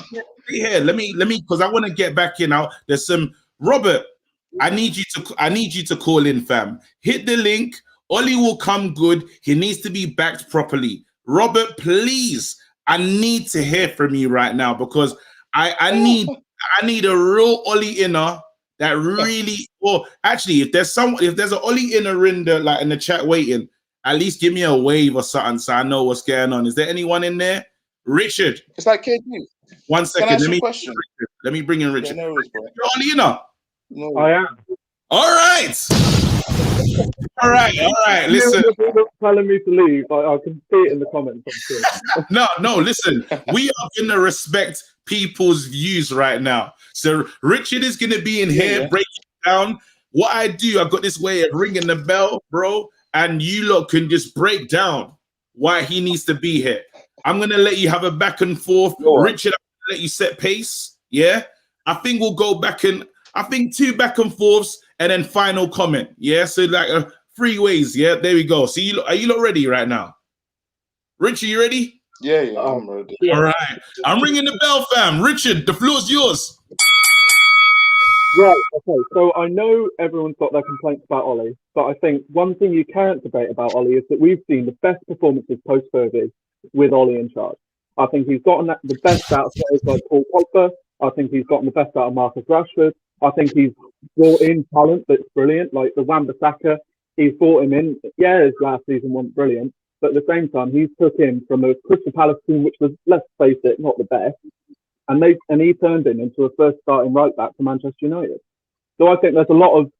Here, let me, because I want to get back in now. There's some Robert. I need you to call in, fam. Hit the link. Oli will come good. He needs to be backed properly. Robert, please. I need to hear from you right now because I need a real Oli inner that really. Or actually, if there's an Oli inner in the chat waiting, at least give me a wave or something so I know what's going on. Is there anyone in there? Richard. It's like KG. 1 second. Let me bring in Richard. Yeah, no worries, bro. You're Oli inner. No. I am. All right. All right. Listen. You're not telling me to leave. I can see it in the comments. I'm sure. No. Listen. We are going to respect people's views right now. So Richard is going to be in here breaking down what I do. I've got this way of ringing the bell, bro, and you lot can just break down why he needs to be here. I'm going to let you have a back and forth. Richard, I'm going to let you set pace. Yeah. I think we'll go back and I think 2 back and forths and then final comment. Yeah. So like 3 ways. Yeah. There we go. So are you lot ready right now? Richard, you ready? Yeah, I'm ready. All right. I'm ringing the bell, fam. Richard, the floor's yours. Right, okay. So I know everyone's got their complaints about Oli, but I think one thing you can't debate about Oli is that we've seen the best performances post-Fergie with Oli in charge. I think he's gotten the best out of players like Paul Pogba. I think he's gotten the best out of Marcus Rashford. I think he's brought in talent that's brilliant, like the Wan-Bissaka. He's brought him in. Yeah, his last season wasn't brilliant, but at the same time, he's took him from a Crystal Palace team, which was, let's face it, not the best. And he turned him into a first starting right back for Manchester United. So I think there's a lot of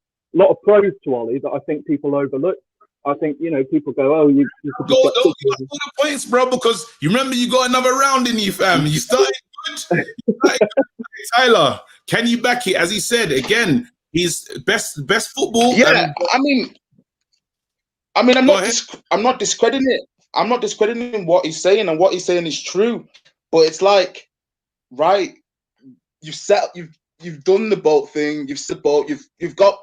pros to Oli that I think people overlook. I think people go, "Oh, you could go the points, bro," because you remember you got another round in you, fam. You started good. Tyler, can you back it? As he said again, he's best football. Yeah, I mean, I'm not discrediting it. I'm not discrediting what he's saying, and what he's saying is true. But it's like, right, you've done the boat thing, you've set the boat, you've got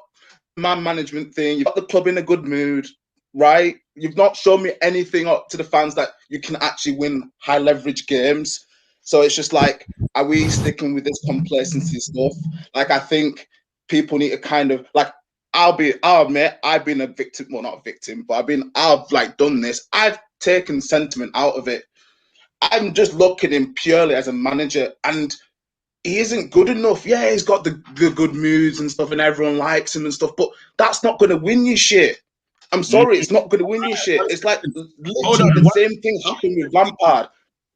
man management thing, you've got the club in a good mood, right? You've not shown me anything up to the fans that you can actually win high leverage games. So it's just like, are we sticking with this complacency stuff? Like, I think people need to kind of like, I'll admit I've been a victim, well, not a victim, but I've like done this. I've taken sentiment out of it. I'm just looking at him purely as a manager, and he isn't good enough. Yeah, he's got the good moods and stuff, and everyone likes him and stuff, but that's not going to win you shit. I'm sorry, it's not going to win you shit. It's like literally the same thing happened with Lampard.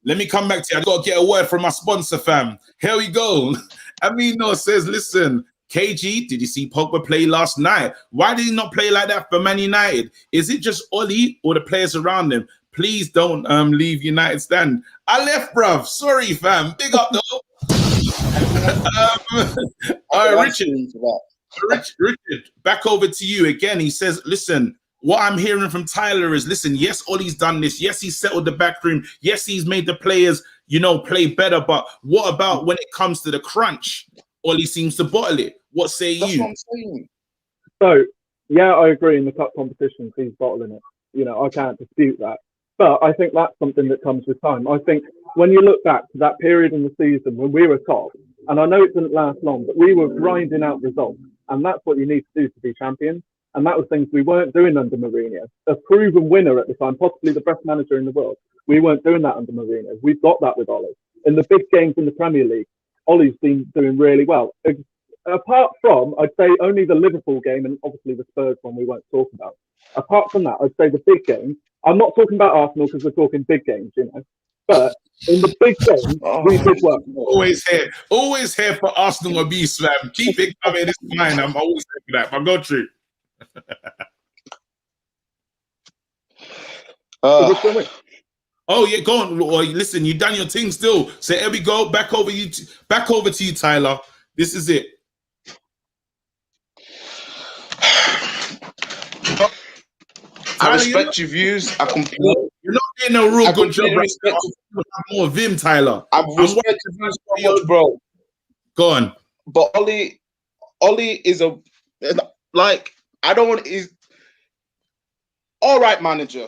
Let me come back to you. I got to get a word from my sponsor, fam. Here we go. Amino says, listen, KG, did you see Pogba play last night? Why did he not play like that for Man United? Is it just Oli or the players around him? Please don't leave United stand. I left, bruv. Sorry, fam. Big up, though. All right, Richard, back over to you again. He says, listen, what I'm hearing from Tyler is, listen, yes, Oli's done this. Yes, he's settled the back room. Yes, he's made the players, play better. But what about when it comes to the crunch? Oli seems to bottle it. What say That's you? what I'm saying. So, yeah, I agree. In the cup competitions, he's bottling it. I can't dispute that. But I think that's something that comes with time. I think when you look back to that period in the season when we were top, And I know it didn't last long, but we were grinding out results. And that's what you need to do to be champions. And that was things we weren't doing under Mourinho. A proven winner at the time, possibly the best manager in the world. We weren't doing that under Mourinho. We've got that with Ollie. In the big games in the Premier League, Ollie's been doing really well. Apart from, I'd say only the Liverpool game and obviously the Spurs one we won't talk about. Apart from that, I'd say the big games. I'm not talking about Arsenal because we're talking big games, you know. But in the big games, we did well. Always here for Arsenal abuse, fam. Keep it coming. It's fine. I'm always here for that. But go through. Oh yeah, go on. Listen, you done your thing still. So here we go. Back over to you, Tyler. This is it. I respect your views. I completely. You're not getting a real good job. Right, more Vim, Tyler. I respect your views so much, bro. Go on. But Ollie is a I don't want. He's all right, manager.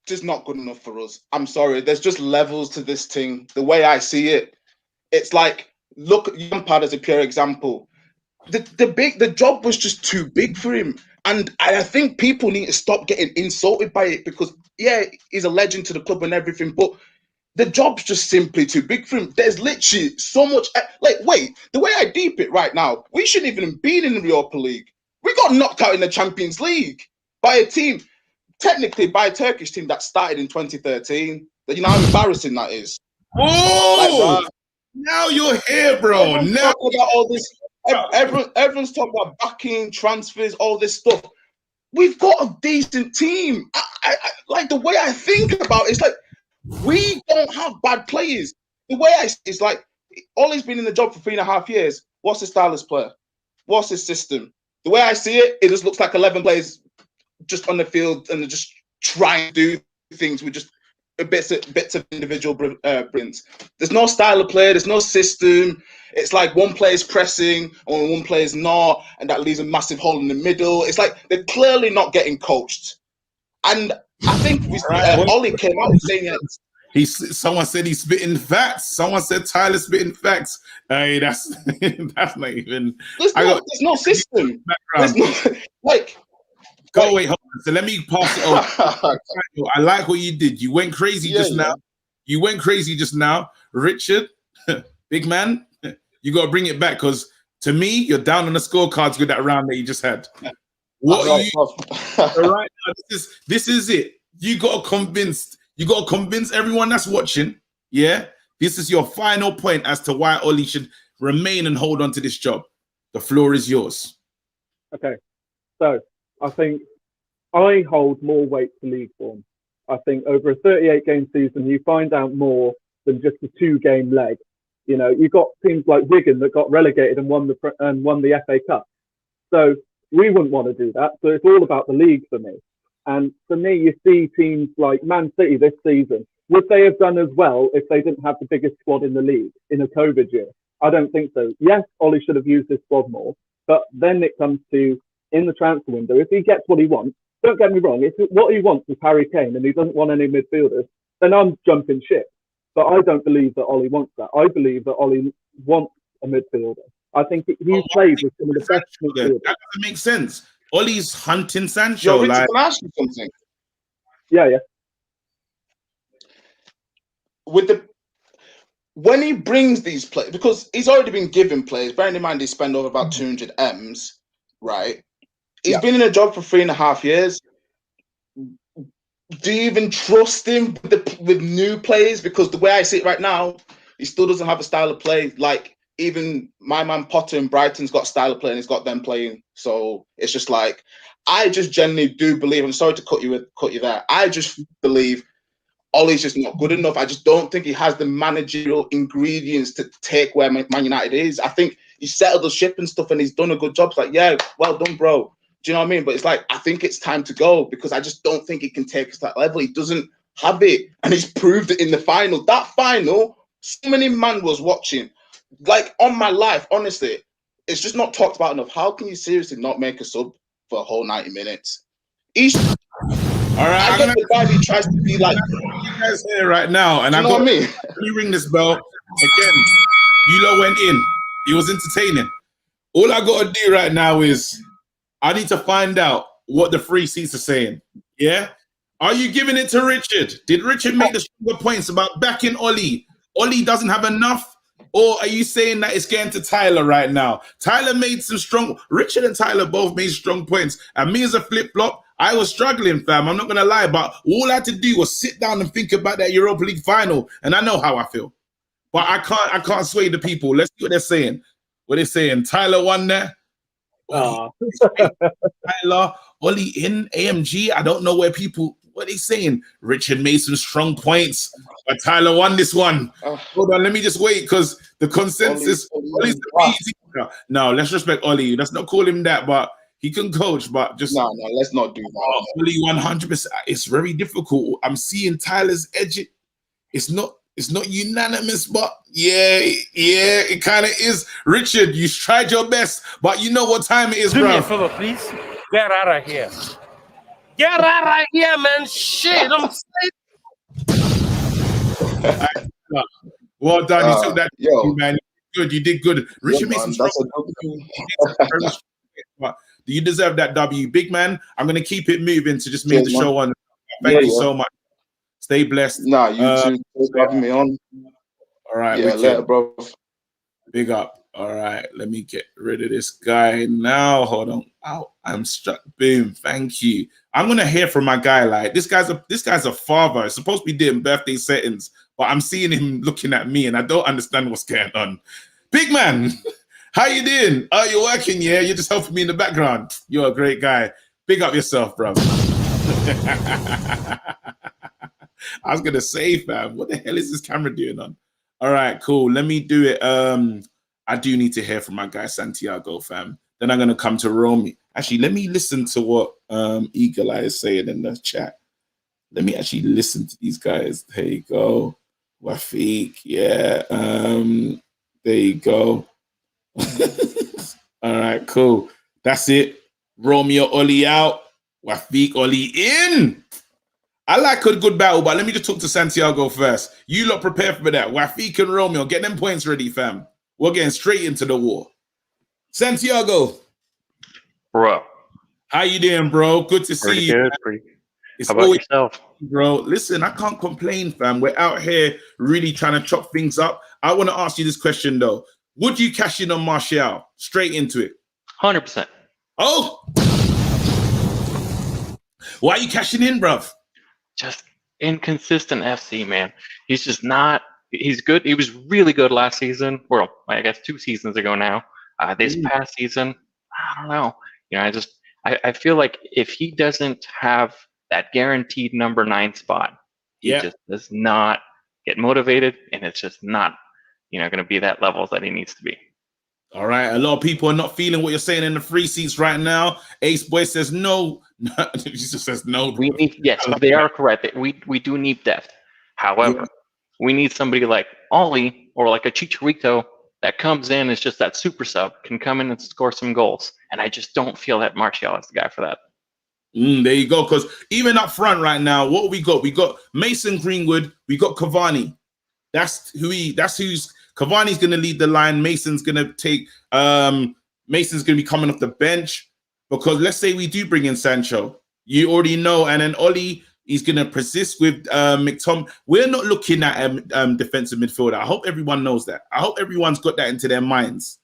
Just not good enough for us. I'm sorry. There's just levels to this thing. The way I see it, it's like look at Lampard as a pure example. The job was just too big for him. And I think people need to stop getting insulted by it because, yeah, he's a legend to the club and everything, but the job's just simply too big for him. There's literally so much. Wait, the way I deep it right now, we shouldn't even have been in the Europa League. We got knocked out in the Champions League by a team, technically by a Turkish team that started in 2013. You know how embarrassing that is? Oh, now you're here, bro. Now talking about all this. Everyone's talking about backing, transfers, all this stuff. We've got a decent team. I like the way I think about it, it's like we don't have bad players. The way it's like Ollie's been in the job for 3.5 years. What's his style as player? What's his system? The way I see it, it just looks like 11 players just on the field and they're just trying to do things with just bits of individual brilliance. There's no style of play. There's no system. It's like one player's pressing and one player's not, and that leaves a massive hole in the middle. It's like they're clearly not getting coached. And I think Ollie came out saying it. Someone said he's spitting facts. Someone said Tyler's spitting facts. Hey, that's not even. There's no system. There's no Go away. Hold on. So let me pass it over. I like what you did. You went crazy just now. You went crazy just now, Richard. Big man. You got to bring it back because to me, you're down on the scorecards with that round that you just had. What are you? Right now, this is it. You got to convince everyone that's watching. Yeah, this is your final point as to why Ollie should remain and hold on to this job. The floor is yours. Okay, so I think I hold more weight to league form. I think over a 38-game season, you find out more than just a 2-game leg. You know, you've got teams like Wigan that got relegated and won the FA Cup. So we wouldn't want to do that. So it's all about the league for me. And for me, you see teams like Man City this season. Would they have done as well if they didn't have the biggest squad in the league in a COVID year? I don't think so. Yes, Ollie should have used his squad more. But then it comes to, in the transfer window, if he gets what he wants, don't get me wrong, if what he wants is Harry Kane and he doesn't want any midfielders, then I'm jumping ship. But I don't believe that Ollie wants that. I believe that Ollie wants a midfielder. I think he's played with some of the best midfielders. That doesn't make sense. Ollie's hunting Sancho. Yo, Richard, can I ask you something? Yeah. When he brings these players, because he's already been given players, bearing in mind he spent over about 200 M's, right? He's been in a job for 3.5 years. Do you even trust him with new players? Because the way I see it right now, he still doesn't have a style of play. Like even my man Potter in Brighton's got a style of play and he's got them playing. So it's just like, I just genuinely do believe, I'm sorry to cut you there. I just believe Ollie's just not good enough. I just don't think he has the managerial ingredients to take where Man United is. I think he's settled the ship and stuff and he's done a good job. It's like, yeah, well done, bro. Do you know what I mean? But it's like, I think it's time to go because I just don't think he can take us to that level. He doesn't have it. And he's proved it in the final. That final, so many man was watching. Like, on my life, honestly, it's just not talked about enough. How can you seriously not make a sub for a whole 90 minutes? All right, I get the guy he tries to be like. You guys here right now, and you know what I mean? Let me ring this bell again. You lot went in. He was entertaining. All I got to do right now is I need to find out what the free seats are saying. Yeah? Are you giving it to Richard? Did Richard make the stronger points about backing Ollie? Ollie doesn't have enough? Or are you saying that it's getting to Tyler right now? Tyler made some strong... Richard and Tyler both made strong points. And me as a flip-flop, I was struggling, fam. I'm not going to lie. But all I had to do was sit down and think about that Europa League final. And I know how I feel. But I can't sway the people. Let's see what they're saying. What they're saying. Tyler won there. Tyler, Ollie in AMG. I don't know where people... What are they saying? Richard made some strong points, but Tyler won this one. Hold on, let me just wait because the consensus. Ollie's the easy. No, let's respect Ollie. Let's not call him that, but he can coach. But just no, let's not do that. Ollie 100%. It's very difficult. I'm seeing Tyler's edge. It's not unanimous, but yeah, it kind of is. Richard, you tried your best, but you know what time it is, Do me bro. a favor, please. Get out of here. Get out of here, man. Shit, I'm Well done. You took that, man. Good. You did good. Richard made some strong. But you deserve that W. Big man, I'm going to keep it moving to just move the show on. Thank you so much. Stay blessed. Nah, you too. Thanks for having me on. All right. Yeah, later, bro. Big up. All right. Let me get rid of this guy now. Hold on. Ow, I'm struck. Boom. Thank you. I'm gonna hear from my guy. Like this guy's a father. It's supposed to be doing birthday settings, but I'm seeing him looking at me, and I don't understand what's going on. Big man, how you doing? Oh, you're working, yeah? You're just helping me in the background. You're a great guy. Big up yourself, bro. I was gonna say, fam, what the hell is this camera doing on? All right, cool. Let me do it. I do need to hear from my guy Santiago, fam. Then I'm gonna come to Romy. Actually, let me listen to what Eagle Eye is saying in the chat. Let me actually listen to these guys. There you go. Wafiq, yeah. There you go. All right, cool. That's it. Romeo Oli out. Wafiq Oli in. I like a good battle, but let me just talk to Santiago first. You lot prepare for that. Wafiq and Romeo, get them points ready, fam. We're getting straight into the war. Santiago. Bro. How you doing, bro? Good to see you. Pretty. It's How about always, yourself? bro, listen, I can't complain, fam. We're out here really trying to chop things up. I want to ask you this question, though. Would you cash in on Martial? Straight into it. 100%. Oh! Why are you cashing in, bruv? Just inconsistent FC, man. He's just not. He's good. He was really good last season. Well, I guess 2 seasons ago now. This past season, I don't know. You know, I feel like if he doesn't have that guaranteed number 9 spot, he just does not get motivated, and it's just not, going to be that level that he needs to be. All right. A lot of people are not feeling what you're saying in the free seats right now. Ace Boy says no. He just says no. We need, yes, they are correct. We do need depth. However, we need somebody like Ollie or like a Chicharito that comes in as just that super sub, can come in and score some goals. And I just don't feel that Martial is the guy for that. There you go. Because even up front right now, what we got? We got Mason Greenwood. We got Cavani. That's who's Cavani's going to lead the line. Mason's going to take. Mason's going to be coming off the bench because let's say we do bring in Sancho. You already know, and then Ollie. He's going to persist with McTom. We're not looking at defensive midfielder. I hope everyone knows that. I hope everyone's got that into their minds.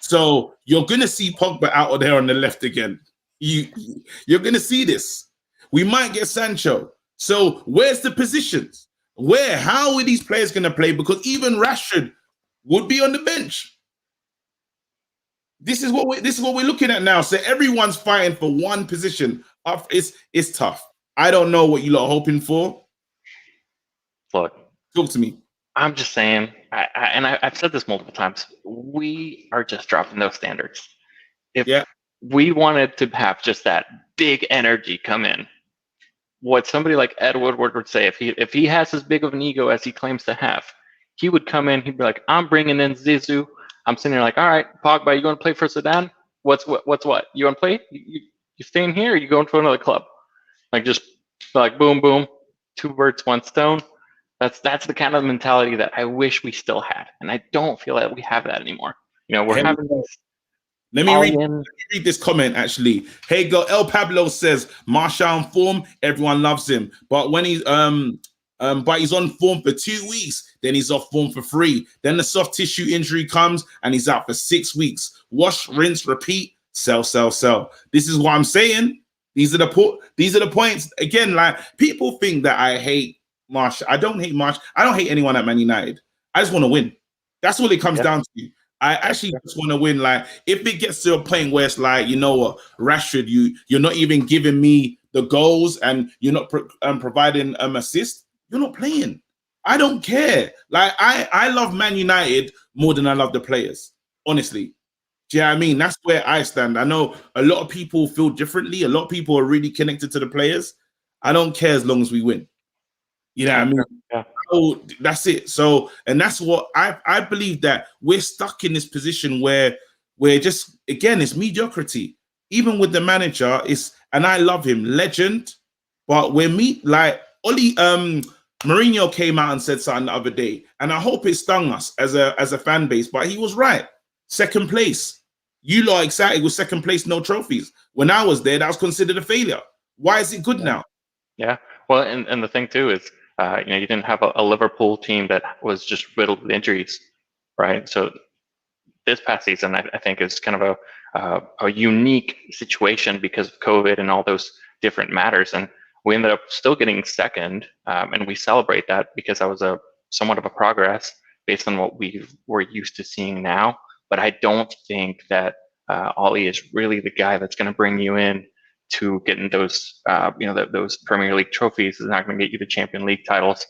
So you're going to see Pogba out of there on the left again. You're going to see this. We might get Sancho. So where's the positions? How are these players going to play? Because even Rashford would be on the bench. This is what we're looking at now. So everyone's fighting for one position. It's tough. I don't know what you lot are hoping for. Look, talk to me. I'm just saying, I've said this multiple times. We are just dropping those standards. If we wanted to have just that big energy come in, what somebody like Ed Woodward would say, if he has as big of an ego as he claims to have, he would come in. He'd be like, "I'm bringing in Zizou." I'm sitting there like, "All right, Pogba, you going to play for Zidane? What's what? You want to play? You staying here, or you going to another club?" Like just like boom, boom, 2 birds, 1 stone. That's the kind of mentality that I wish we still had, and I don't feel that we have that anymore. You know, we're Hey, having this. Let me read this comment actually. Hey girl, El Pablo says Martial on form, everyone loves him. But when he's but he's on form for 2 weeks, then he's off form for 3. Then the soft tissue injury comes and he's out for 6 weeks. Wash, rinse, repeat, sell, sell, sell. This is what I'm saying. These are the points. Again, like people think that I hate Martial. I don't hate Martial. I don't hate anyone at Man United. I just want to win. That's all it comes down to. I actually just want to win. Like, if it gets to a point where it's like, you know what, Rashford, you're not even giving me the goals and you're not providing assist, you're not playing. I don't care. Like, I love Man United more than I love the players, honestly. Do you know what I mean? That's where I stand. I know a lot of people feel differently. A lot of people are really connected to the players. I don't care as long as we win. You know what I mean? Yeah. So that's it. So, and that's what I believe, that we're stuck in this position where we're just, again, it's mediocrity. Even with the manager, and I love him, legend, but like Oli Mourinho came out and said something the other day, and I hope it stung us as a fan base, but he was right. Second place. You lot excited with second place, no trophies. When I was there, that was considered a failure. Why is it good now? Yeah. Well, and the thing too is, you know, you didn't have a Liverpool team that was just riddled with injuries, right? So this past season, I think, is kind of a unique situation because of COVID and all those different matters. And we ended up still getting second, and we celebrate that because that was somewhat of a progress based on what we were used to seeing now. But I don't think that Ollie is really the guy that's going to bring you in to getting those, you know, those Premier League trophies. Is not going to get you the Champions League titles.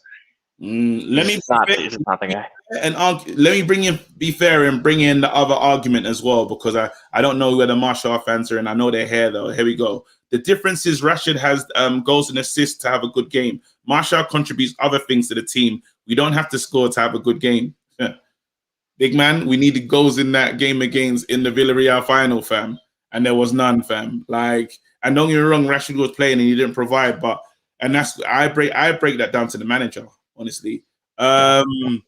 Let me not the guy. And let me be fair and bring in the other argument as well, because I don't know where the Martial fans are, and I know they're here though. Here we go. The difference is Rashford has goals and assists to have a good game. Martial contributes other things to the team. We don't have to score to have a good game. Big man, we needed goals in that game in the Villarreal final, fam, and there was none, fam. Like, and don't get me wrong, Rashford was playing and he didn't provide, and that's I break that down to the manager, honestly. When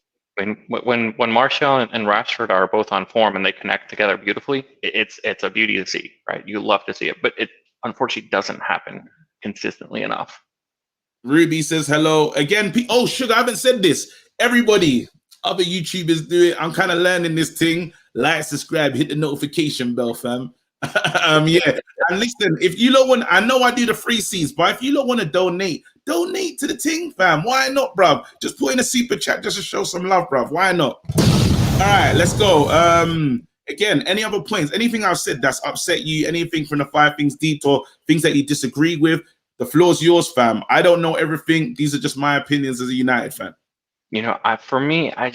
Martial and Rashford are both on form and they connect together beautifully, it's a beauty to see, right? You love to see it, but it unfortunately doesn't happen consistently enough. Ruby says hello again. Oh, sugar, I haven't said this. Everybody, other YouTubers do it. I'm kind of learning this thing. Like, subscribe, hit the notification bell, fam. Yeah. And listen, if you don't want, I know I do the free seeds, but if you don't want to donate to the thing, fam. Why not, bruv? Just put in a super chat just to show some love, bruv. Why not? All right, let's go. Again, any other points? Anything I've said that's upset you? Anything from the 5 things deep or things that you disagree with? The floor's yours, fam. I don't know everything. These are just my opinions as a United fan. You know, for me, I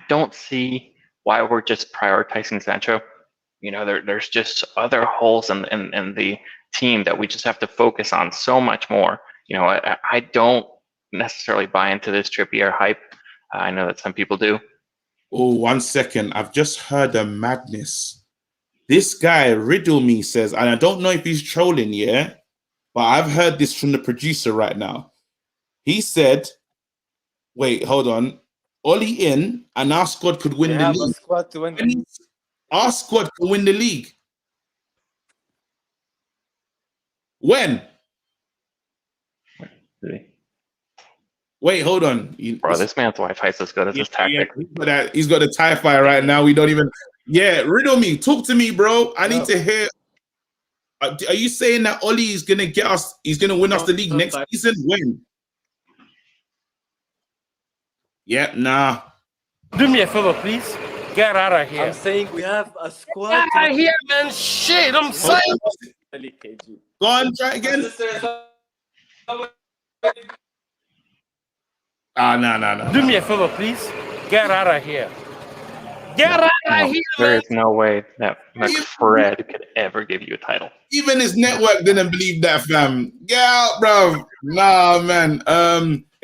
don't see why we're just prioritizing Sancho. You know, there's just other holes in the team that we just have to focus on so much more. You know, I don't necessarily buy into this Trippier hype. I know that some people do. Oh, 1 second. I've just heard a madness. This guy, Riddle Me, says, and I don't know if he's trolling, yeah, but I've heard this from the producer right now. He said, wait, hold on. Ollie in, and our squad could win the league. Squad to win. Our squad could win the league. When? Wait, hold on. Bro, this man's Wi-Fi is as good as his tactic. Yeah, he's got a Wi-Fi right now. We don't even. Yeah, Riddle Me. Talk to me, bro. I need to hear. Are you saying that Ollie is going to get us? He's going to win us the league next season? When? Yeah, nah. Do me a favor, please. Get out of here. I'm saying we have a squad. Get out of here, man. Shit, I'm saying. Go on, try again. No. Do me a favor, please. Get out of here. Get out of here, There man. is no way that McFred could ever give you a title. Even his network didn't believe that, fam. Get out, bro. Nah, man.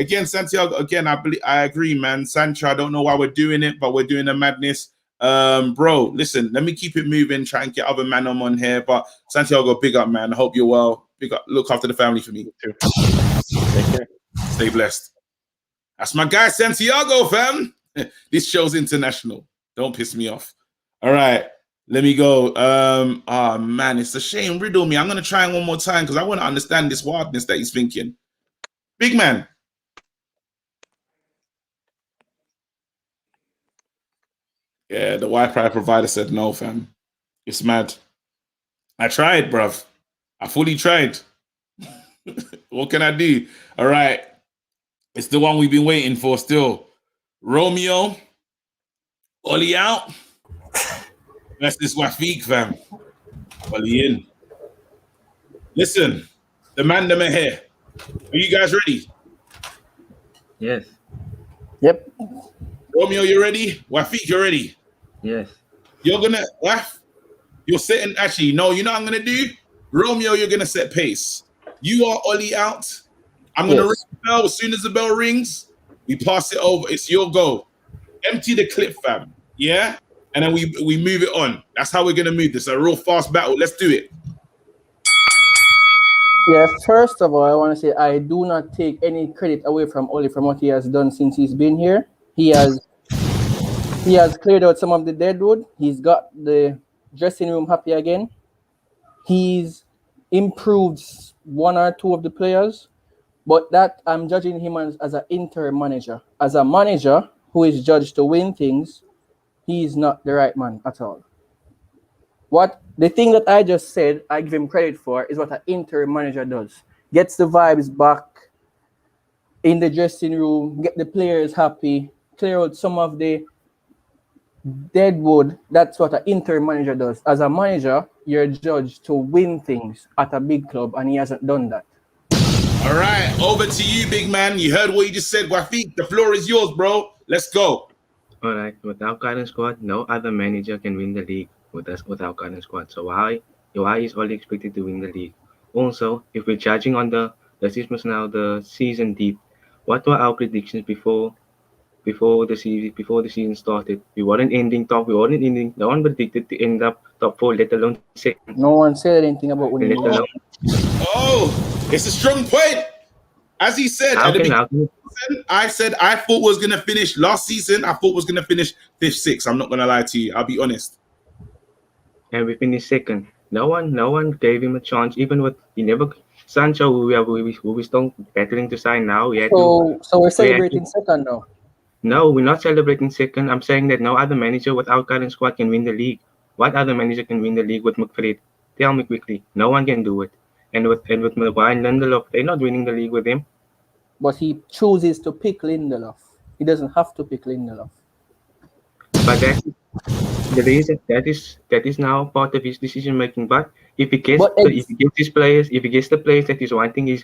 Again, Santiago. Again, I agree, man. Sancho, I don't know why we're doing it, but we're doing the madness. Bro, listen. Let me keep it moving. Try and get other man on here. But Santiago, big up, man. I hope you're well. Big up. Look after the family for me. Take care. Stay blessed. That's my guy, Santiago, fam. This show's international. Don't piss me off. All right. Let me go. Oh man, it's a shame. Riddle me. I'm gonna try one more time because I want to understand this wildness that he's thinking. Big man. Yeah, the Wi-Fi provider said no, fam. It's mad. I tried, bruv. I fully tried. What can I do? All right. It's the one we've been waiting for still. Romeo. Ollie out. That's this Wafik, fam. Ollie in. Listen, the man them are here. Are you guys ready? Yes. Yep. Romeo, you ready? Wafik, you ready? Yes. You're gonna Waf. You're setting. Actually, no. You know what I'm gonna do? Romeo, you're gonna set pace. You are Ollie out. I'm gonna ring the bell as soon as the bell rings. We pass it over. It's your go. Empty the clip, fam. Yeah, and then we move it on. That's how we're gonna move this. A real fast battle. Let's do it. Yeah, first of all, I want to say I do not take any credit away from Oli from what he has done since he's been here. He has cleared out some of the deadwood. He's got the dressing room happy again. He's improved one or two of the players, but that I'm judging him as an interim manager. As a manager who is judged to win things, he's not the right man at all. What the thing that I just said, I give him credit for, is what an interim manager does. Gets the vibes back in the dressing room, get the players happy, clear out some of the deadwood. That's what an interim manager does. As a manager, you're judged to win things at a big club, and he hasn't done that. All right, over to you, big man. You heard what you just said, Wafik. The floor is yours, bro. Let's go. All right. Without current squad, no other manager can win the league without current squad. So why is Oli expected to win the league? Also, if we're judging on the the season deep, what were our predictions before the season started? We weren't ending top. We weren't ending. No one predicted to end up top 4, let alone second. No one said anything about winning. Let alone. Oh, it's a strong point. As he said at the beginning, I said I thought was gonna finish last season. I thought was gonna finish 5th, 6th. I'm not gonna lie to you. I'll be honest. And we finished second. No one gave him a chance. Even with Sancho, who we still battling to sign now. So we're celebrating second now. No, we're not celebrating second. I'm saying that no other manager without current squad can win the league. What other manager can win the league with McFred? Tell me quickly. No one can do it. And with Maguire and Lindelof, they're not winning the league with him. But he chooses to pick Lindelof. He doesn't have to pick Lindelof. But that's the reason that is now part of his decision making. But if he gets the players that he's wanting, he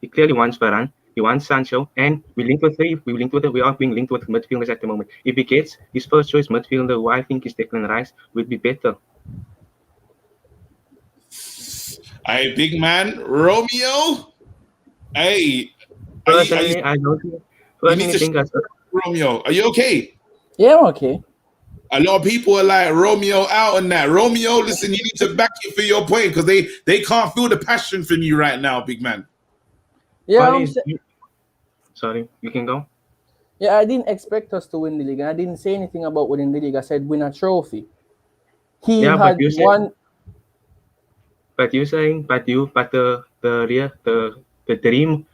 clearly wants Varane, he wants Sancho, and we are being linked with midfielders at the moment. If he gets his first choice midfielder, who I think is Declan Rice, would be better. Hey, big man, Romeo. Hey, personally, I don't think Romeo, are you okay? Yeah, I'm okay. A lot of people are like Romeo out on that. Romeo, listen, you need to back it for your point because they can't feel the passion from you right now, big man. Yeah, sorry, you can go. Yeah, I didn't expect us to win the league. I didn't say anything about winning the league. I said win a trophy. But the dream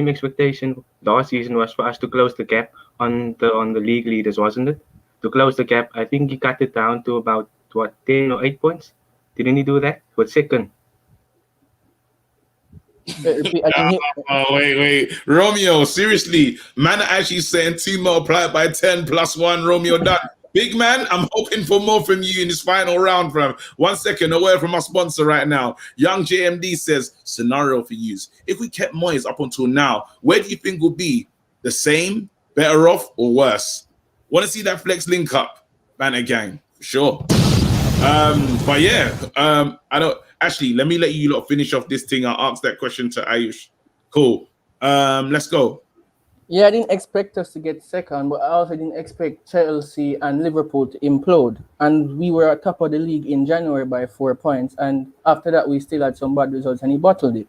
expectation last season was for us to close the gap on the league leaders, wasn't it? To close the gap, I think he cut it down to about 10 or 8 points. Didn't he do that? With second. Wait. Romeo, seriously. Man actually saying 2 multiplied by 10 plus 1. Romeo done. Big man, I'm hoping for more from you in this final round, fam. 1 second, a word from our sponsor right now. Young JMD says, scenario for use. If we kept Moyes up until now, where do you think we'll be? The same, better off, or worse? Want to see that flex link up, Banner Gang, for sure. But yeah, I don't actually. Let me let you lot finish off this thing. I'll ask that question to Ayush. Cool. Let's go. Yeah, I didn't expect us to get second, but I also didn't expect Chelsea and Liverpool to implode. And we were at top of the league in January by 4 points, and after that we still had some bad results, and he bottled it.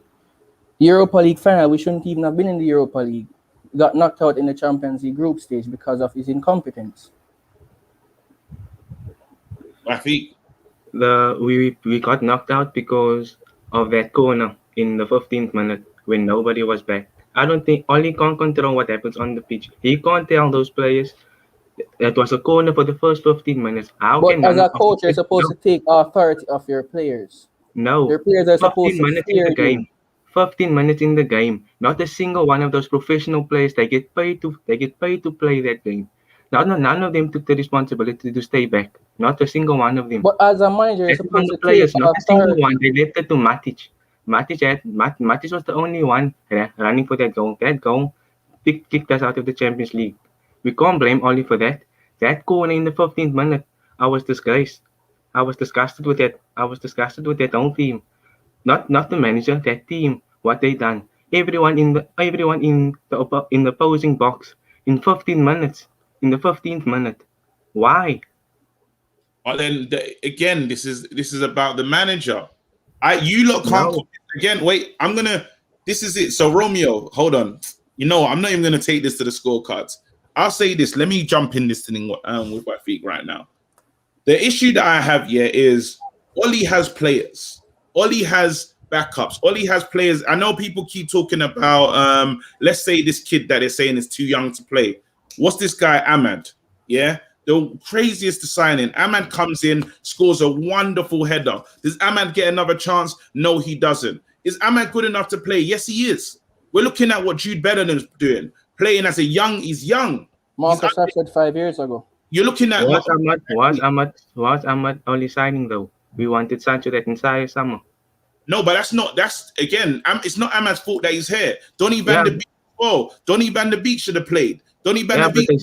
The Europa League final, we shouldn't even have been in the Europa League. got knocked out in the Champions League group stage because of his incompetence. Rafik. We got knocked out because of that corner in the 15th minute when nobody was back. I don't think Oli can't control what happens on the pitch. He can't tell those players that was a corner for the first 15 minutes. How But can as none a of coach, you're us supposed to take authority of your players. No, Your players are 15 supposed to minutes in fear the game. you. 15 minutes in the game. Not a single one of those professional players. They get paid to play that game. None of them took the responsibility to stay back. Not a single one of them. But as a manager, you're That's on supposed the to players. take Not a single authority. one. They left it to Matic. Matic was the only one running for that goal. That goal kicked us out of the Champions League. We can't blame Oli for that. That corner in the 15th minute, I was disgraced. I was disgusted with that. I was disgusted with that whole team. Not the manager, that team, what they done. Everyone in the opposing box in 15 minutes, in the 15th minute. Why? But then again, this is about the manager. You lot can't No. again. Wait, this is it. So Romeo, hold on. You know, I'm not even gonna take this to the scorecards. I'll say this. Let me jump in this thing with my feet right now. The issue that I have here is Oli has players. Oli has backups. Oli has players. I know people keep talking about let's say this kid that they're saying is too young to play. What's this guy, Ahmad? Yeah. The craziest to sign in. Ahmad comes in, scores a wonderful header. Does Ahmad get another chance? No, he doesn't. Is Ahmad good enough to play? Yes, he is. We're looking at what Jude Bellingham's doing. Playing as he's young. Marcus Rashford 5 years ago. You're looking at was Ahmad only signing though? We wanted Sancho that entire summer. No, but that's again, it's not Ahmad's fault that he's here. Donny van der Beek. Oh, Donny van der Beek should have played. Donny van der Beek.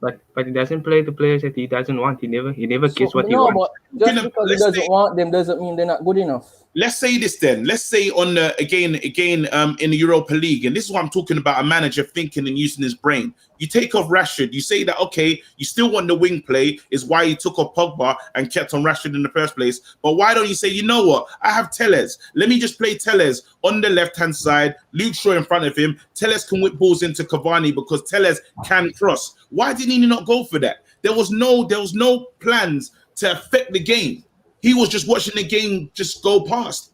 But he doesn't play the players that he doesn't want. He never gets what he No, wants. but just because he doesn't want them doesn't mean they're not good enough. Let's say this then. Let's say on the again in the Europa League, and this is what I'm talking about: a manager thinking and using his brain. You take off Rashford. You say that okay, you still want the wing play, is why you took off Pogba and kept on Rashford in the first place. But why don't you say, you know what? I have Telles. Let me just play Telles on the left-hand side. Luke Shaw in front of him. Telles can whip balls into Cavani because Telles can cross. Why didn't he not go for that? There was no plans to affect the game. He was just watching the game just go past.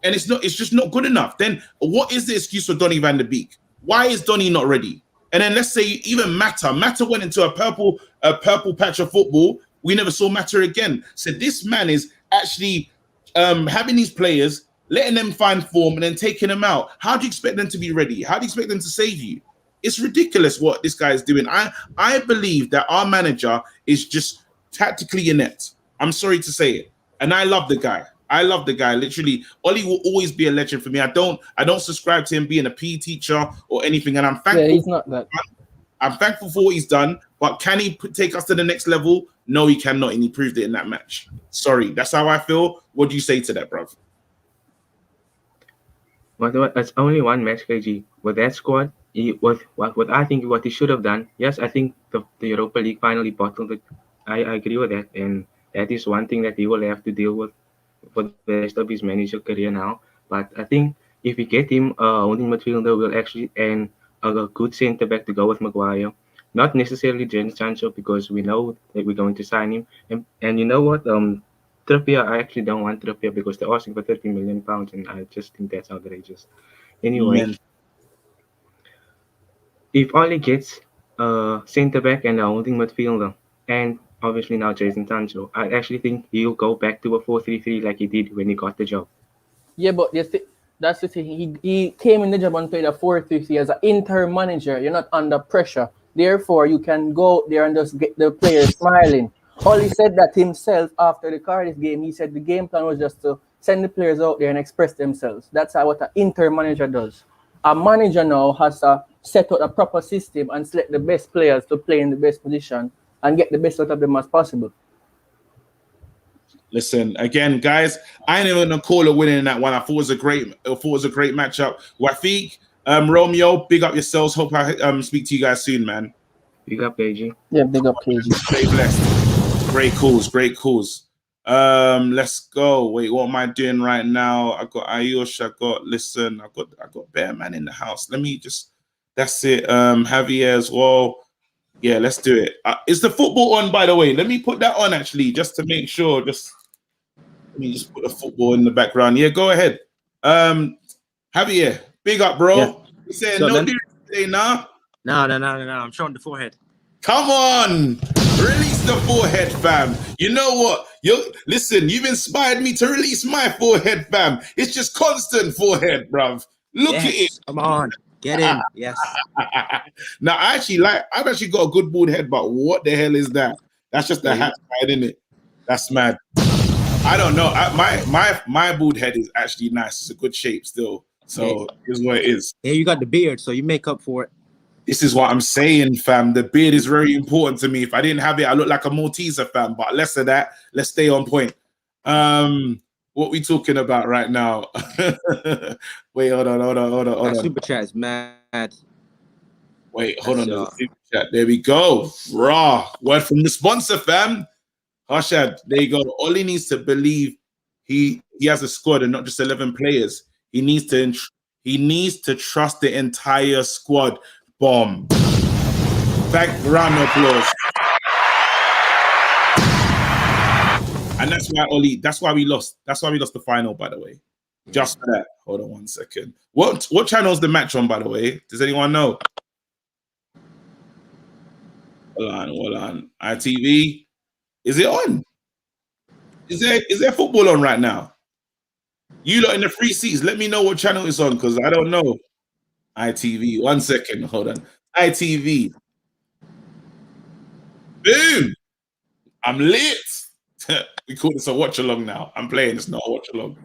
And it's just not good enough. Then what is the excuse for Donny van der Beek? Why is Donny not ready? And then let's say even Mata went into a purple patch of football. We never saw Mata again. So this man is actually having these players, letting them find form and then taking them out. How do you expect them to be ready? How do you expect them to save you? It's ridiculous what this guy is doing. I believe that our manager is just tactically inept. I'm sorry to say it. And I love the guy. Literally, Oli will always be a legend for me. I don't subscribe to him being a PE teacher or anything. And I'm thankful. Yeah, he's not that. I'm thankful for what he's done. But can he take us to the next level? No, he cannot. And he proved it in that match. Sorry, that's how I feel. What do you say to that, bro? It's only one match, KG. With that squad, what I think what he should have done. Yes, I think the Europa League finally bottled it. I agree with that, and that is one thing that he will have to deal with for the rest of his manager career now. But I think if we get him a holding midfielder, we'll actually and a good centre back to go with Maguire. Not necessarily Jadon Sancho because we know that we're going to sign him. And you know what? Trippier, I actually don't want Trippier because they're asking for £30 million, and I just think that's outrageous. Anyway, if Oli gets a centre back and a holding midfielder, and obviously now Jadon Sancho, I actually think he'll go back to a 4-3-3 like he did when he got the job. Yeah, but that's the thing. He came in the job and played a 4-3-3 as an interim manager. You're not under pressure. Therefore, you can go there and just get the players smiling. Oli said that himself after the Cardiff game. He said the game plan was just to send the players out there and express themselves. That's what an interim manager does. A manager now has to set out a proper system and select the best players to play in the best position and get the best out of them as possible. Listen, again, guys, I ain't even gonna call a winner in that one. I thought it was a great matchup. Wafiq, Romeo, big up yourselves. Hope I speak to you guys soon, man. Big up, KG. Yeah, big up, KG. Stay blessed. Great calls. Let's go. Wait, what am I doing right now? I got Ayush. I got Bear Man in the house. Let me just. That's it. Javier as well. Yeah, let's do it. Is the football on, by the way? Let me put that on actually, just to make sure. Let me just put the football in the background. Yeah, go ahead. Javier, big up, bro. Yeah. You saying So, no man. lyrics today, nah? No. I'm showing the forehead. Come on, release the forehead, fam. You know what? Listen, you've inspired me to release my forehead, fam. It's just constant forehead, bruv. Look at it. Come on, get in. Yes. Now, I've actually got a good bald head, but what the hell is that? That's just the hat side, isn't it? That's mad. I don't know. My bald head is actually nice. It's a good shape still. So here's what it is. Yeah, you got the beard, so you make up for it. This is what I'm saying, fam. The beard is very important to me. If I didn't have it, I look like a Malteser, fam. But less of that. Let's stay on point. What we talking about right now? Wait, hold on. Super chat is mad. Wait, hold on. The super chat. There we go. Raw. Word from the sponsor, fam. Harshad, there you go. Ollie needs to believe he has a squad and not just 11 players. He needs to trust the entire squad. Bomb. Round of applause. And that's why we lost. That's why we lost the final, by the way. Just for that. Hold on 1 second. What channel is the match on, by the way? Does anyone know? Hold on. ITV. Is it on? Is there football on right now? You lot in the free seats, let me know what channel it's on, because I don't know. ITV. 1 second. Hold on. ITV. Boom. I'm lit. We call this a watch along now. I'm playing. It's not a watch along.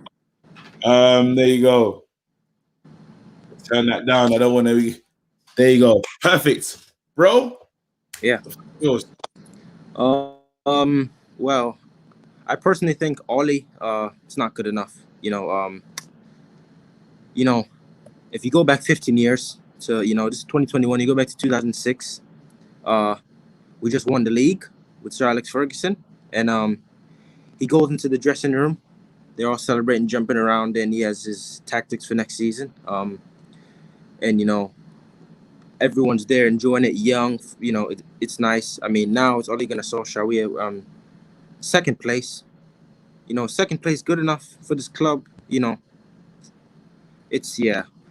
There you go. Turn that down. I don't want to be. There you go. Perfect, bro. Yeah. Yours. Well, I personally think Ollie, it's not good enough. If you go back 15 years to, this is 2021, you go back to 2006, we just won the league with Sir Alex Ferguson, and he goes into the dressing room. They're all celebrating, jumping around, and he has his tactics for next season. And everyone's there enjoying it, young. It's nice. I mean, now it's only gonna Solskjær. We have second place. Second place good enough for this club.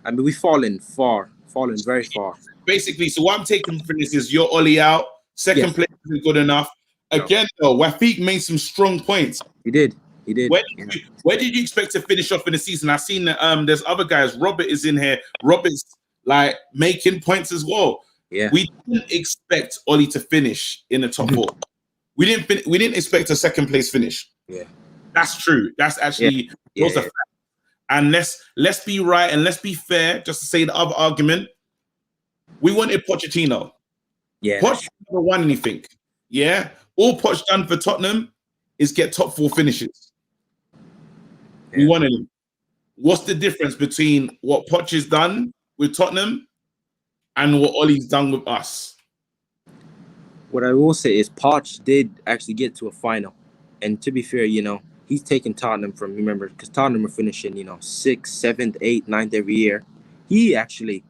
I mean, we've fallen very far. Basically, so what I'm taking from this is you're Ollie out. Second place isn't good enough. Again, though, Wafiq made some strong points. He did. Where did you expect to finish off in the season? I've seen that there's other guys. Robert is in here. Robert's like making points as well. Yeah. We didn't expect Ollie to finish in the top four. We didn't expect a second place finish. Yeah. That's true. That's actually a fact. And let's be right and let's be fair, just to say the other argument. We wanted Pochettino. Yeah. Poch never won anything. Yeah. All Poch done for Tottenham is get top four finishes. Yeah. We wanted him. What's the difference between what Poch has done with Tottenham and what Ollie's done with us? What I will say is Poch did actually get to a final. And to be fair, he's taken Tottenham from, remember, because Tottenham were finishing, 6th, 7th, 8th, 9th every year. He actually,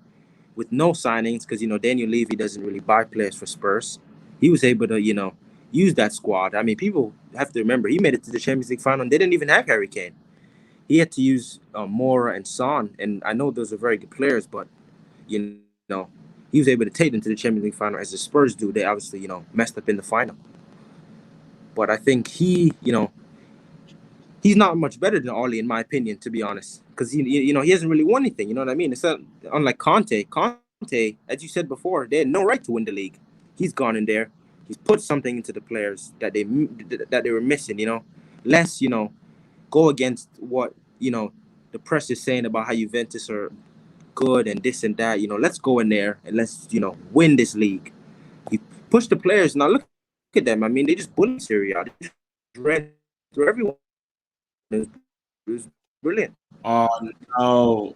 with no signings, because, Daniel Levy doesn't really buy players for Spurs, he was able to, use that squad. I mean, people have to remember, he made it to the Champions League final and they didn't even have Harry Kane. He had to use Moura and Son, and I know those are very good players, but, he was able to take them to the Champions League final as the Spurs do. They obviously, messed up in the final. But I think he's not much better than Ollie, in my opinion, to be honest, because he hasn't really won anything. You know what I mean? It's not unlike Conte. Conte, as you said before, they had no right to win the league. He's gone in there. He's put something into the players that they were missing. Less go against what the press is saying about how Juventus are good and this and that. Let's go in there and let's win this league. He pushed the players. Now look at them. I mean, they just bullied Serie A. They just ran through everyone. It was brilliant. Oh no!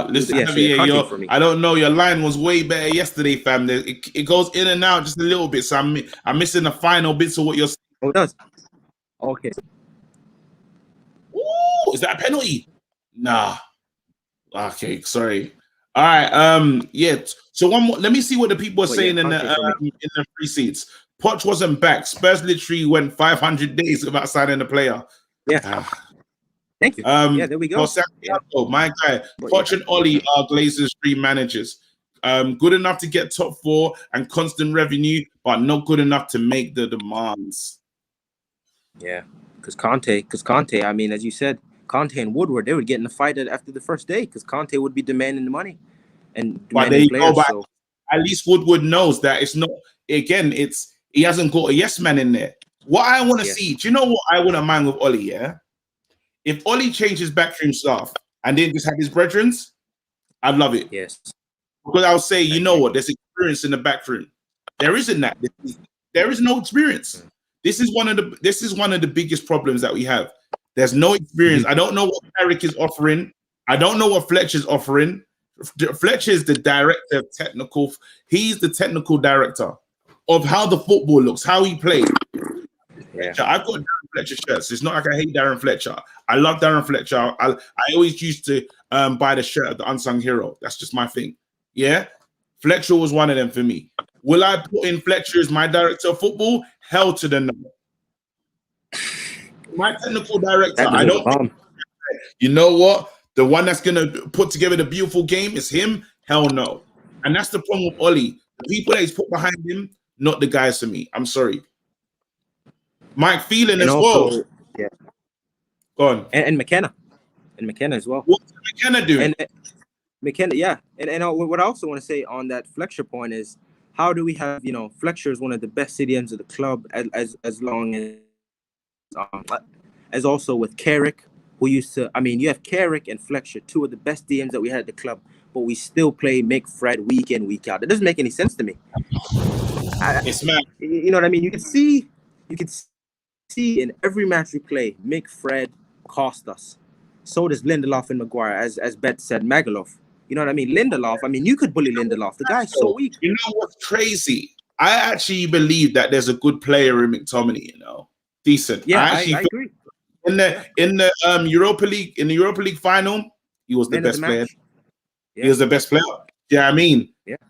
Listen, I don't know. Your line was way better yesterday, fam. It goes in and out just a little bit, so I'm missing the final bits of what you're saying. Oh, it does. Okay. is that a penalty? Nah. Okay, sorry. All right. Yeah. So one more. Let me see what the people are saying in the free seats. Poch wasn't back. Spurs literally went 500 days without signing a player. Yeah. Thank you. Yeah, there we go. Oh, my guy. Poch and Ollie are Glazers' dream managers. Good enough to get top 4 and constant revenue, but not good enough to make the demands. Yeah, because Conte, I mean, as you said, Conte and Woodward, they would get in a fight after the first day because Conte would be demanding the money and demanding players. So at least Woodward knows that it's not, again, he hasn't got a yes man in there. What I want to see, do you know what I wouldn't mind with Ollie, yeah? If Ollie changes backroom staff and then just have his brethrens, I'd love it. Yes. Because I'll say, you know what, there's experience in the backroom. There isn't that. There is no experience. This is one of the biggest problems that we have. There's no experience. I don't know what Carrick is offering. I don't know what Fletcher's offering. Fletcher is the director of technical. He's the technical director of how the football looks, how he plays. Yeah. I've got Darren Fletcher shirts. It's not like I hate Darren Fletcher. I love Darren Fletcher. I always used to buy the shirt of the unsung hero. That's just my thing. Yeah. Fletcher was one of them for me. Will I put in Fletcher as my director of football? Hell to the no. My technical director, I don't. You know what? The one that's gonna put together the beautiful game is him. Hell no. And that's the problem with Ollie. The people that he's put behind him, not the guys for me. I'm sorry. Mike Phelan as well. Yeah. Go on. And McKenna. And McKenna as well. What's McKenna doing? And McKenna, yeah. And what I also want to say on that Fletcher point is, how do we have, Fletcher is one of the best CDMs of the club as long as also with Carrick, who used to, you have Carrick and Fletcher, two of the best DMs that we had at the club, but we still make Fred week in, week out. It doesn't make any sense to me. It's mad. You know what I mean? You can see in every match we play, Mick Fred cost us. So does Lindelof and Maguire, as Beth said, Magaloff. You know what I mean? Lindelof, you could bully Lindelof. The guy's so weak. You know what's crazy? I actually believe that there's a good player in McTominay, decent. Yeah, I agree. In the Europa League final, he was the best player. Yeah. He was the best player. Yeah,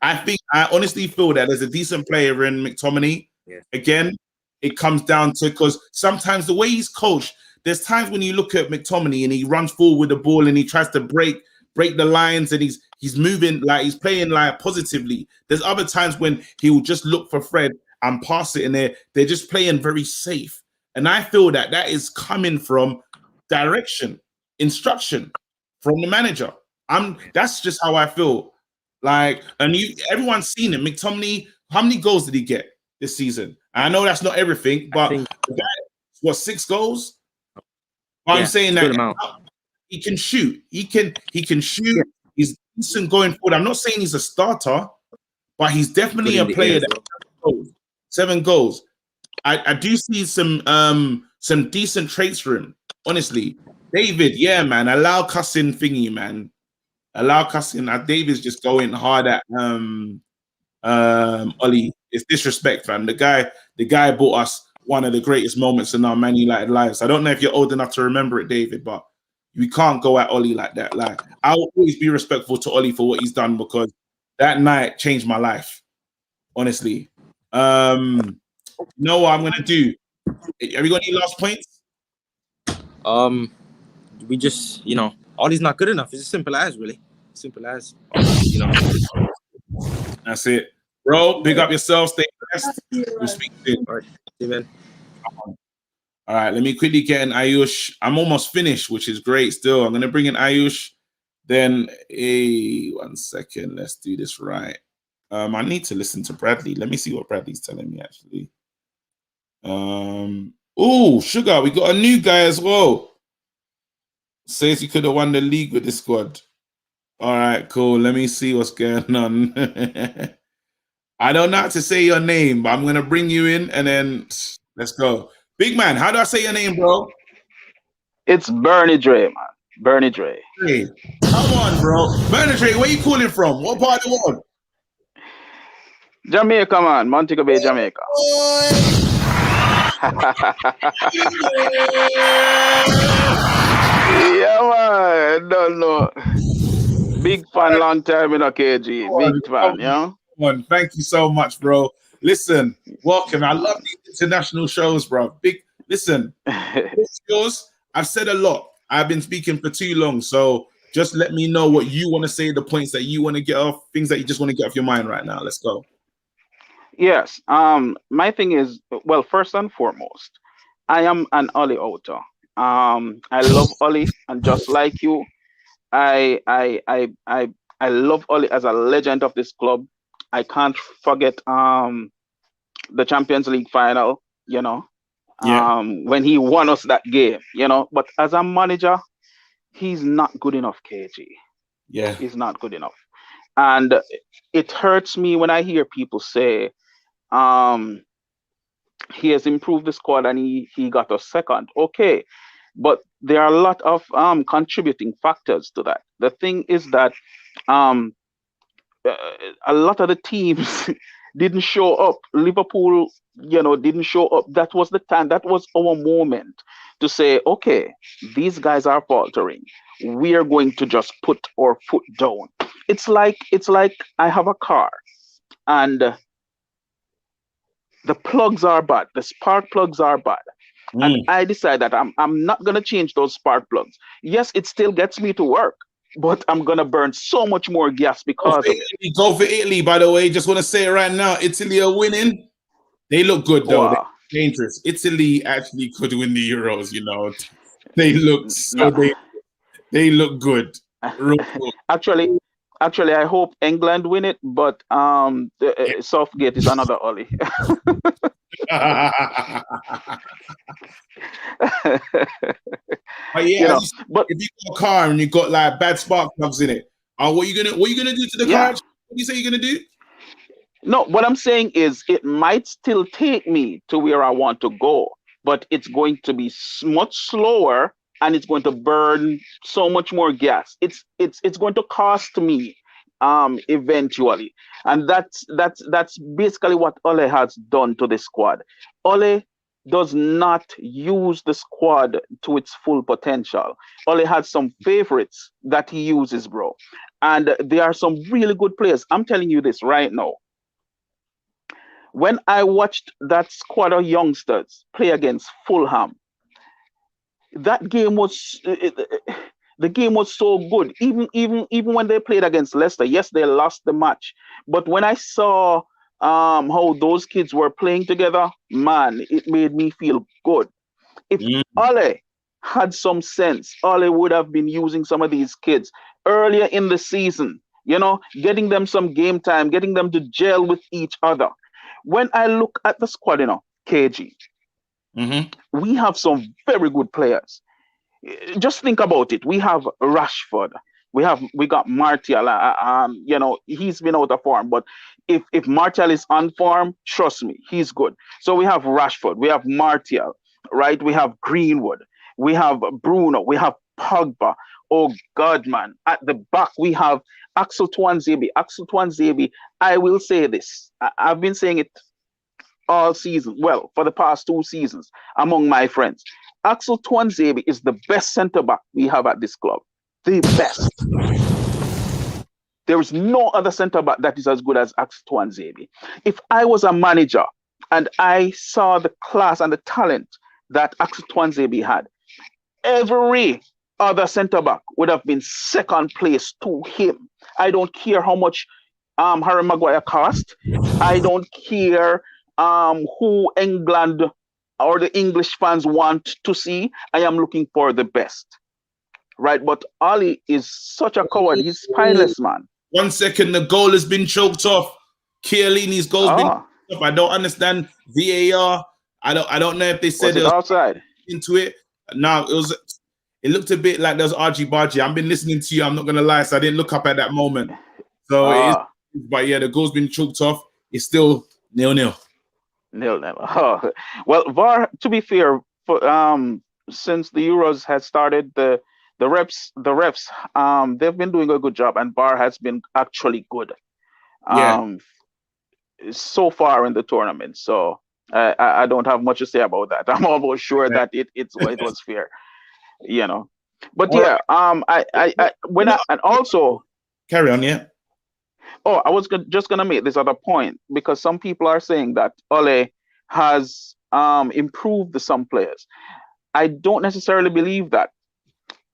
I honestly feel that there's a decent player in McTominay. Yeah. Again, it comes down to, because sometimes the way he's coached, there's times when you look at McTominay and he runs forward with the ball and he tries to break the lines and he's moving, like he's playing like positively. There's other times when he will just look for Fred and pass it, and they're just playing very safe. And I feel that is coming from direction, instruction from the manager. That's just how I feel. Like, and everyone's seen it. McTominay, how many goals did he get this season? I know that's not everything, but the guy, 6 goals? Well, I'm saying that he can shoot. He can shoot. Yeah. He's decent going forward. I'm not saying he's a starter, but he's definitely a player that has 7 goals. I do see some decent traits for him. Honestly, David, yeah, man. Allow cussing thingy, man. Allow cussing. David's just going hard at Ollie. It's disrespect, fam. The guy bought us one of the greatest moments in our Man United lives. I don't know if you're old enough to remember it, David, but we can't go at Ollie like that. Like, I will always be respectful to Ollie for what he's done, because that night changed my life. Honestly. Know what I'm gonna do? Have you got any last points? We just, Ollie's not good enough. It's as simple as, really. Simple as, That's it. Bro, big up yourself. Stay blessed. We'll speak soon. All right. Amen. All right, let me quickly get an Ayush. I'm almost finished, which is great still. I'm going to bring in Ayush. Then, 1 second. Let's do this right. I need to listen to Bradley. Let me see what Bradley's telling me, actually. Oh, Sugar, we got a new guy as well. Says he could have won the league with this squad. All right, cool. Let me see what's going on. I don't know how to say your name, but I'm going to bring you in and then let's go. Big man, how do I say your name, bro? It's Bernie Dre, man. Bernie Dre. Hey, come on, bro. Bernie Dre, where you calling from? What part of the world? Jamaica, man. Montego Bay, Jamaica. Yeah, man. Don't know. Big fan, long time in a KG. Big fan, yeah. Thank you so much, bro. Listen, welcome. I love these international shows, bro. Listen, yours. I've said a lot. I've been speaking for too long, so just let me know what you want to say, the points that you want to get off, things that you just want to get off your mind right now. Let's go. Yes. My thing is, well, first and foremost, I am an Ollie outer. I love Ollie, and just like you, I I I I I love Ollie as a legend of this club. I can't forget the Champions League final, Yeah. when he won us that game, But as a manager, he's not good enough, KG. Yeah. He's not good enough. And it hurts me when I hear people say, um, he has improved the squad and he got us second. Okay. But there are a lot of contributing factors to that. The thing is that um, uh, a lot of the teams didn't show up. Liverpool, didn't show up. That was the time. That was our moment to say, okay, these guys are faltering. We are going to just put our foot down. It's like I have a car and the plugs are bad. The spark plugs are bad. And I decide that I'm not gonna change those spark plugs. Yes, it still gets me to work, but I'm gonna burn so much more gas because of it. Go for Italy, by the way. Just want to say it right now. Italy are winning. They look good though. Wow. They're dangerous. Italy actually could win the Euros. They look so No. they look good. Real good. Actually, I hope England win it, but Southgate is another Ollie. But yeah, if you got a car and you got like bad spark plugs in it, what you gonna do to the car? What do you say you're gonna do? No, what I'm saying is it might still take me to where I want to go, but it's going to be much slower and it's going to burn so much more gas. It's going to cost me eventually. And that's basically what Ole has done to the squad. Ole does not use the squad to its full potential. Ole has some favorites that he uses, bro. And there are some really good players. I'm telling you this right now. When I watched that squad of youngsters play against Fulham, that game was the game was so good. Even when they played against Leicester, yes, they lost the match. But when I saw how those kids were playing together, man, it made me feel good. If Ole had some sense, Ole would have been using some of these kids earlier in the season, getting them some game time, getting them to gel with each other. When I look at the squad, KG, we have some very good players. Just think about it. We have Rashford. We got Martial. He's been out of form, but if Martial is on form, trust me, he's good. So we have Rashford. We have Martial, right? We have Greenwood. We have Bruno. We have Pogba. Oh God, man! At the back we have Axel Tuanzebe. Axel Tuanzebe. I will say this. I've been saying it all season. Well, for the past 2 seasons, among my friends. Axel Tuanzebe is the best centre back we have at this club. The best. There is no other centre back that is as good as Axel Tuanzebe. If I was a manager and I saw the class and the talent that Axel Tuanzebe had, every other centre back would have been second place to him. I don't care how much Harry Maguire cost. I don't care who England or the English fans want to see. I am looking for the best. Right? But Ali is such a coward. He's spineless, man. 1 second, the goal has been choked off. Chiellini's goal's been choked off. I don't understand VAR. I don't know if they said it was offside into it. No, it looked a bit like there was argy bargy. I've been listening to you, I'm not gonna lie, so I didn't look up at that moment. So it is, but yeah, the goal's been choked off. It's still 0-0. 0-0. Oh. Well, VAR, to be fair, since the Euros had started, the refs, they've been doing a good job, and VAR has been actually good. So far in the tournament. So I don't have much to say about that. I'm almost sure that it was fair. But All yeah, right. and also, Carry on, yeah. oh, I was just gonna make this other point because some people are saying that Ole has improved some players. I don't necessarily believe that.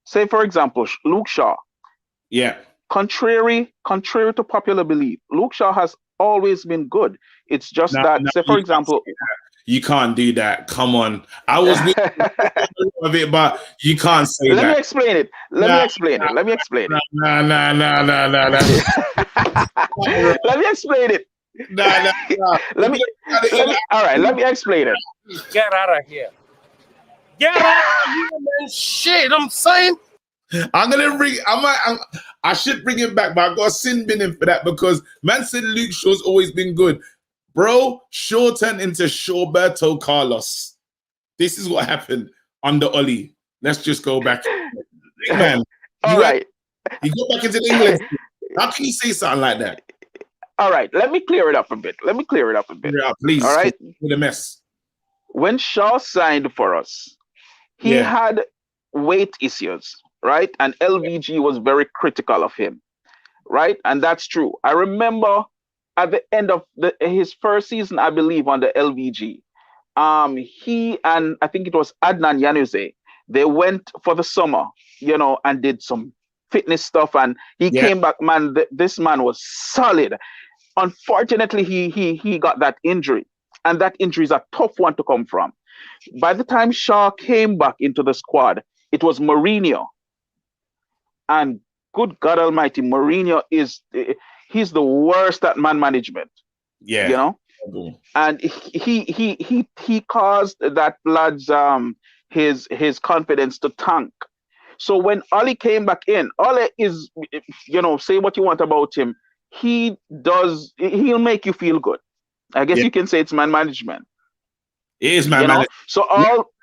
Say, for example, Luke Shaw. Yeah. Contrary to popular belief, Luke Shaw has always been good. It's just No, that, no, say, for example, you can't do that. Come on. I was with of it, but you can't say let me that. explain it. Let me explain it. Let me explain it. No. Let me explain it. No. All right, let me explain it. Get out of here. Get out of here, man. Shit, I'm saying. I'm gonna bring. I should bring him back, but I got a sin bin him for that because man said Luke Shaw's always been good, bro. Shaw turned into Shawberto Carlos. This is what happened under Oli. Let's just go back, big man. All right. He got back into England. How can you say something like that? All right, let me clear it up a bit. Yeah, please. All right. With a mess. When Shaw signed for us, he had weight issues, right? And LVG was very critical of him, right? And that's true. I remember at the end of his first season, I believe, on the LVG, he and I think it was Adnan Januzaj, they went for the summer, and did some fitness stuff, and he came back, man. This man was solid. Unfortunately, he got that injury, and that injury is a tough one to come from. By the time Shaw came back into the squad, it was Mourinho. And good God Almighty, Mourinho he's the worst at man management. Yeah. And he caused that lad's his confidence to tank. So when Ole came back in, Ole is, say what you want about him, he'll make you feel good. I guess you can say it's man management. It is man management. So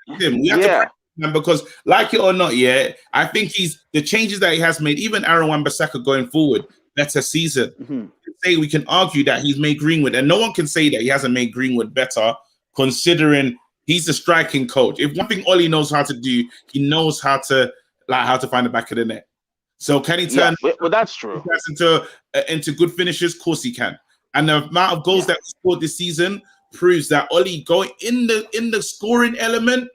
we have to practice him because, like it or not, I think the changes that he has made, even Aaron Wan-Bissaka going forward, better season. Mm-hmm. Say we can argue that he's made Greenwood, and no one can say that he hasn't made Greenwood better, considering he's the striking coach. If one thing Ole knows how to do, he knows how to find the back of the net. So can he turn? Well, that's true. Into good finishes? Of course he can. And the amount of goals that he scored this season proves that Ole going in the scoring element,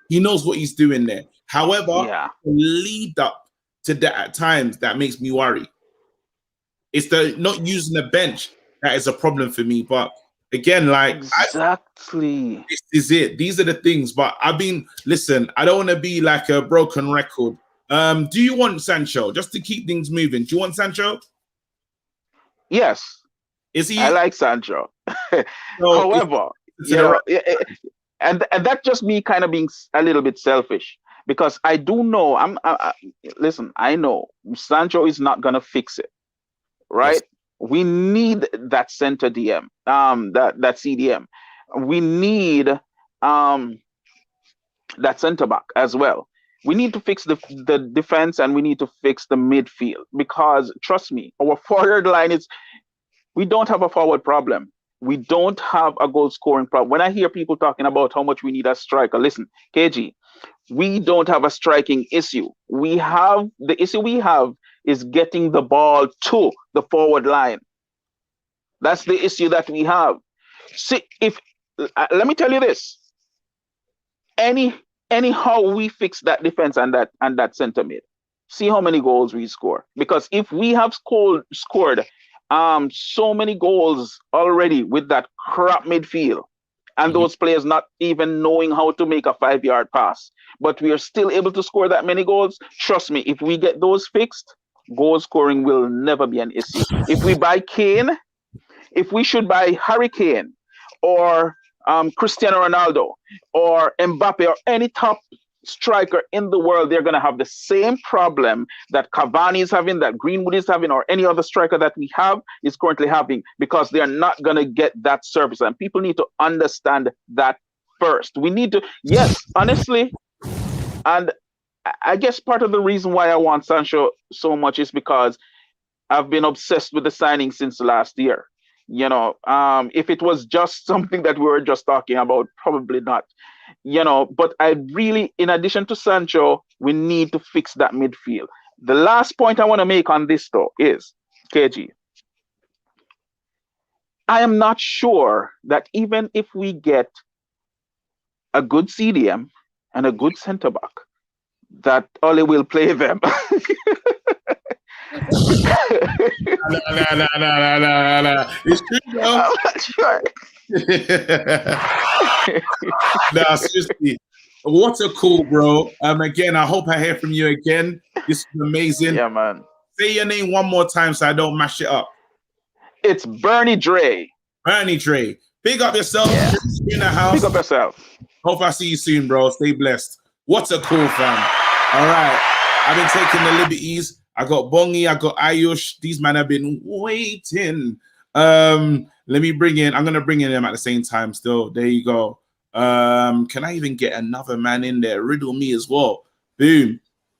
he knows what he's doing there. However, the lead up to that at times that makes me worry. It's the not using the bench that is a problem for me. But again, exactly, this is it. These are the things. But I don't want to be like a broken record. Do you want Sancho just to keep things moving? Do you want Sancho? Yes. Is he? I like Sancho. However, and that's just me kind of being a little bit selfish because I do know. I know Sancho is not gonna fix it, right? Yes. We need that center DM, that CDM. We need that center back as well. We need to fix the defense and we need to fix the midfield because trust me, our forward line is. We don't have a forward problem. We don't have a goal scoring problem. When I hear people talking about how much we need a striker, listen, KG, we don't have a striking issue. The issue we have is getting the ball to the forward line. That's the issue that we have. See, let me tell you this. Anyhow we fix that defense and that center mid, see how many goals we score. Because if we have scored so many goals already with that crap midfield and those players not even knowing how to make a 5-yard pass, but we are still able to score that many goals, trust me, if we get those fixed, goal scoring will never be an issue. If we buy Kane, if we should buy Harry Kane or Cristiano Ronaldo or Mbappe or any top striker in the world, they're going to have the same problem that Cavani is having, that Greenwood is having, or any other striker that we have is currently having, because they're not going to get that service. And people need to understand that first. We need to, yes, honestly, and I guess part of the reason why I want Sancho so much is because I've been obsessed with the signing since last year. If it was just something that we were just talking about, probably not. But I really, in addition to Sancho, we need to fix that midfield. The last point I want to make on this though is, KG, I am not sure that even if we get a good CDM and a good centre back, that Ole will play them. No. It's true, bro. I'm not sure. Nah, seriously. What a call, bro. Again, I hope I hear from you again. This is amazing. Yeah, man. Say your name one more time so I don't mash it up. It's Bernie Dre. Bernie Dre. Big up yourself. Yeah. In the house. Pick up yourself. Hope I see you soon, bro. Stay blessed. What a call, fam. All right. I've been taking the liberties. I got Bongi. I got Ayush. These men have been waiting. Let me bring in. I'm going to bring in them at the same time still. There you go. Can I even get another man in there? Riddle me as well. Boom.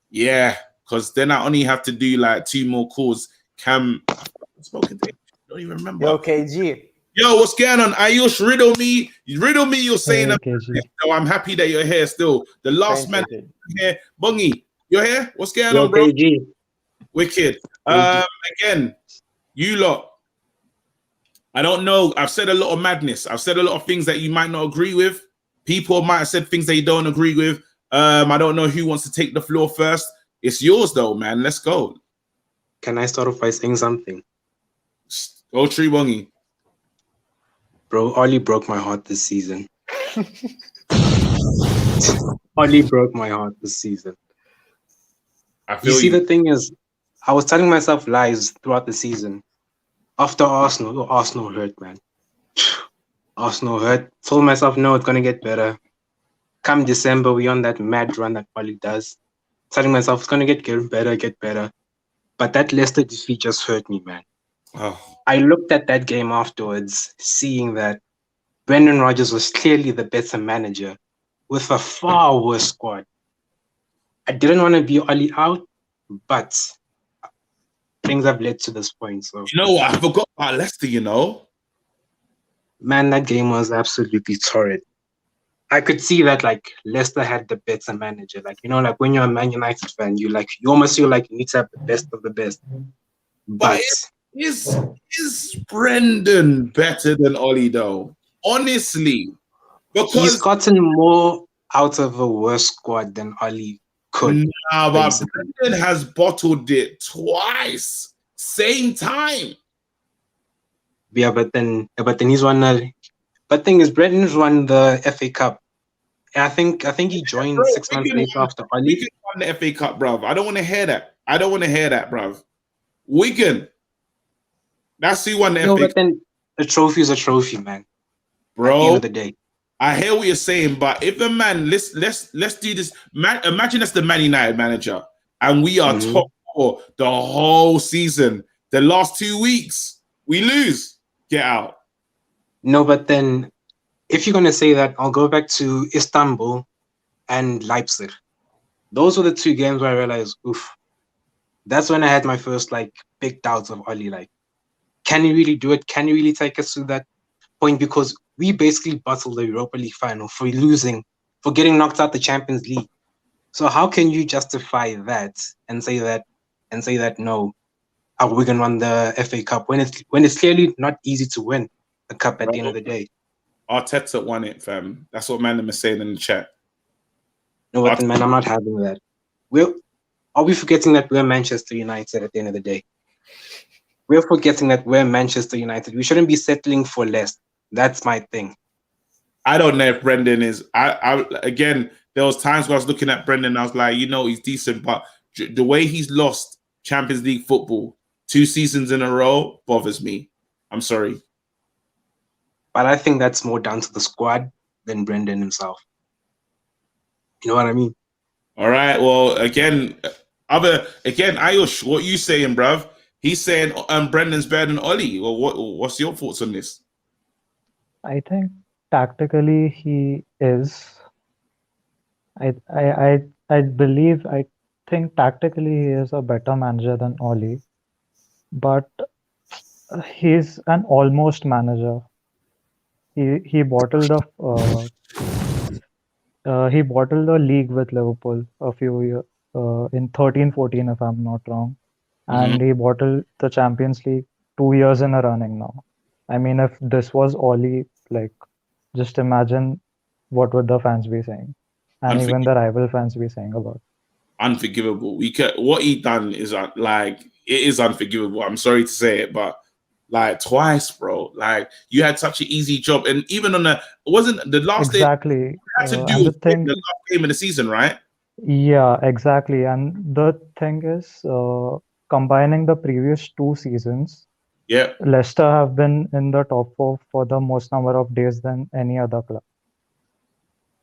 Yeah. Because then I only have to do like 2 more calls. Cam, spoken to him. Don't even remember. Yo, KG. Yo, what's going on? Ayush, riddle me. You're saying Hey, that. KG. So I'm happy that you're here still. The last man here. Bongi, you're here? What's going on, bro? KG. Wicked. Again, you lot. I don't know. I've said a lot of madness. I've said a lot of things that you might not agree with. People might have said things they don't agree with. I don't know who wants to take the floor first. It's yours though, man. Let's go. Can I start off by saying something? Go Tree Bongi. Bro, Ollie broke my heart this season. Ollie broke my heart this season. You see, the thing is, I was telling myself lies throughout the season. After Arsenal hurt, man. Arsenal hurt. Told myself, no, it's going to get better. Come December, we're on that mad run that Ollie does. Telling myself, it's going to get better. But that Leicester defeat just hurt me, man. Oh. I looked at that game afterwards, seeing that Brendan Rodgers was clearly the better manager with a far worse squad. I didn't want to be Ollie out, but things have led to this point. So you know what? I forgot about Leicester, you know. Man, that game was absolutely torrid. I could see that like Leicester had the better manager. Like, you know, like when you're a Man United fan, you almost feel like you need to have the best of the best. But is Brendan better than Ollie though? Honestly. Because he's gotten more out of a worse squad than Ollie could. Nah, but Brendan has bottled it twice. Same time. Yeah, but then he's won but thing is Brendan's won the FA Cup. I think he joined 6 months later after Ollie. Wigan won the FA Cup, bruv. I don't want to hear that. Bruv. Wigan. That's who won the FA Cup. But then a trophy is a trophy, man. Bro. At the end of the day. I hear what you're saying, but if a man, let's do this. Imagine that's the Man United manager, and we are top 4 the whole season. The last 2 weeks, we lose. Get out. No, but then if you're gonna say that, I'll go back to Istanbul and Leipzig. Those were the 2 games where I realized, oof. That's when I had my first big doubts of Ollie. Like, can he really do it? Can he really take us to that point? Because we basically battled the Europa League final for getting knocked out the Champions League. So how can you justify that and say that no, Wigan won the FA Cup when it's clearly not easy to win a cup at the end of the day? Arteta won it, fam. That's what Mandem is saying in the chat. No, but then, man, I'm not having that. Are we forgetting that we're Manchester United at the end of the day? We're forgetting that we're Manchester United. We shouldn't be settling for less. That's my thing. I don't know if Brendan is. I again, there was times where I was looking at Brendan, I was like, he's decent, but the way he's lost Champions League football 2 seasons in a row bothers me. I'm sorry. But I think that's more down to the squad than Brendan himself. You know what I mean? All right. Well, again, Ayush, what you saying, bruv? He's saying Brendan's better than Ollie. Well, what's your thoughts on this? I think tactically he is. I think tactically he is a better manager than Ollie, but he's an almost manager. He bottled up he bottled the league with Liverpool a few years in 13-14, if I'm not wrong, and he bottled the Champions League 2 years in a running now. I mean, if this was Oli, like, just imagine what would the fans be saying, and even the rival fans be saying about. Unforgivable. What he done is like, it is unforgivable. I'm sorry to say it, but like twice, bro. Like, you had such an easy job, and even on wasn't the last day Exactly, had to do and the with the thing, last game of the season, right? yeah, exactly, and the thing is, combining the previous 2 seasons, Yeah, Leicester have been in the top 4 for the most number of days than any other club.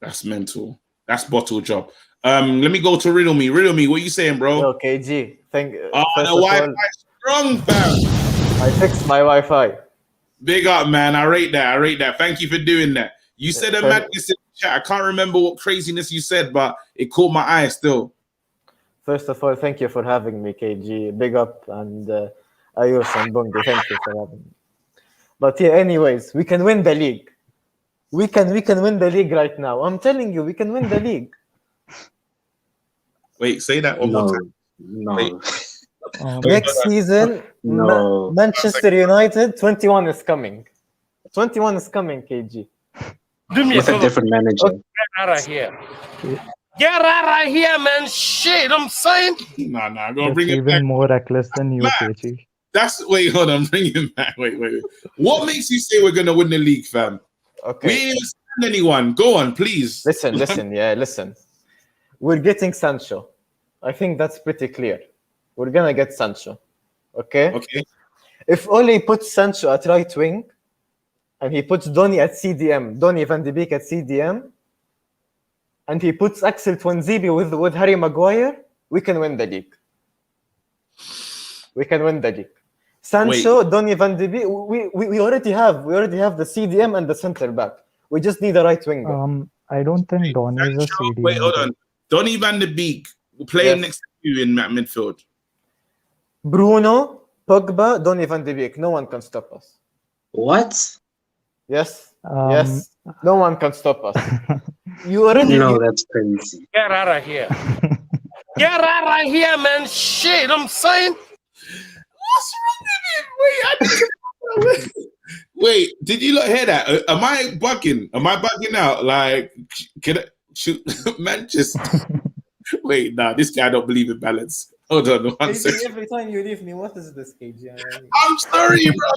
that's mental. That's bottle job. Let me go to Riddle Me. Riddle Me, what you saying, bro? Yo, KG, The first of Wi-Fi all, strong, fam. I fixed my Wi-Fi. Big up, man. I rate that. I rate that. Thank you for doing that. You said a First- madness in the chat. I can't remember what craziness you said, but it caught my eye still. First of all, thank you for having me, KG. Big up, and Ayush and Bungi, thank you for having me. But yeah, anyways, we can win the league. We can win the league right now. I'm telling you, we can win the league. Wait, say that one more time. Wait. Next season, No. Manchester United, 21 is coming. 21 is coming, KG. Do me With a different manager. Get out of here. Get out of here, man. Shit, I'm saying. Nah, I'm gonna It's bring it even back. more reckless than you, KG. Wait, hold on, bring it back. Wait. What makes you say we're gonna win the league, fam? Okay. We ain't send anyone. Go on, please. Listen. We're getting Sancho. I think that's pretty clear. We're gonna get Sancho. Okay? Okay. If Ole puts Sancho at right wing and he puts Donny at CDM, Donny van de Beek at CDM, and he puts Axel Twanzebe with Harry Maguire, we can win the league. Sancho, Donny van de Beek, we already have the CDM and the center back. We just need a right winger. I don't think Donny is a CDM. Wait, hold on. Donny van de Beek playing next to you in that midfield. Bruno, Pogba, Donny van de Beek. No one can stop us. What? Yes. No one can stop us. That's crazy. Get out of here. Get out of here, man. Shit, I'm saying. What's wrong with it? Wait, did you not hear that? Am I bugging? Am I bugging out? Like, can I shoot? Man, just wait. Nah, this guy don't believe in balance. Hold on, one second. Every time you leave me, what is this, KG? I'm sorry, bro.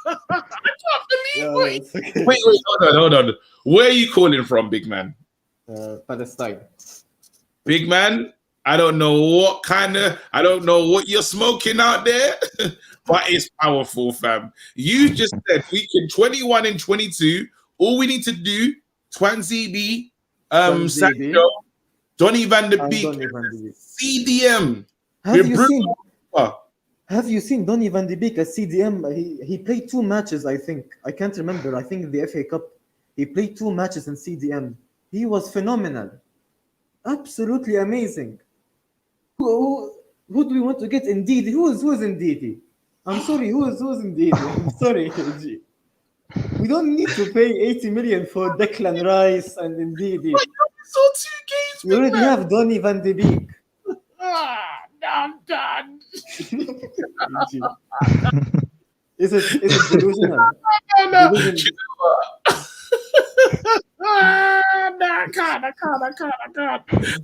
I can't believe it. Wait, hold on. Where are you calling from, big man? Palestine. Big man, I don't know what you're smoking out there, but it's powerful, fam. You just said we can 21 and 22. All we need to do, Twanzebe, Sancho, Donny van de Beek, CDM. Have you seen Donny van de Beek at CDM? He played 2 matches, I think. I can't remember. I think the FA Cup. He played 2 matches in CDM. He was phenomenal. Absolutely amazing. Who do we want to get in Ndidi? Who is in Ndidi? I'm sorry, who is in Ndidi? I'm sorry, KG. We don't need to pay 80 million for Declan Rice and Ndidi. We already have Donny van de Beek. I'm done. Is it delusional? No. I can't.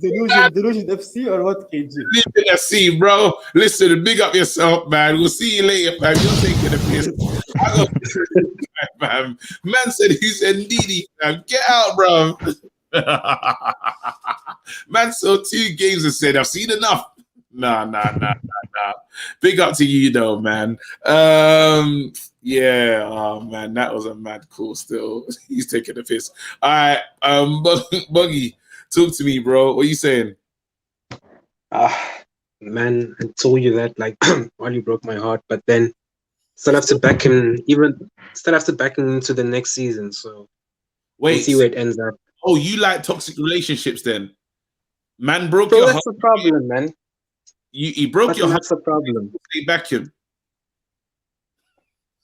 Delusion FC or what, KG? Living FC, bro. Listen, big up yourself, man. We'll see you later, fam. You're taking a piss. Man said he's Ndidi, fam. Get out, bro. Man saw 2 games and said, I've seen enough. Nah. Big up to you, though, man. Yeah, oh man, that was a mad call still. He's taking the piss. All right, Buggy, talk to me, bro. What are you saying? Man, I told you that like while you broke my heart, but then still have to back him into the next season. So we'll see where it ends up. Oh, you like toxic relationships then? Man broke Bro, your that's heart. the problem, man. He broke your heart. That's the problem. They back him.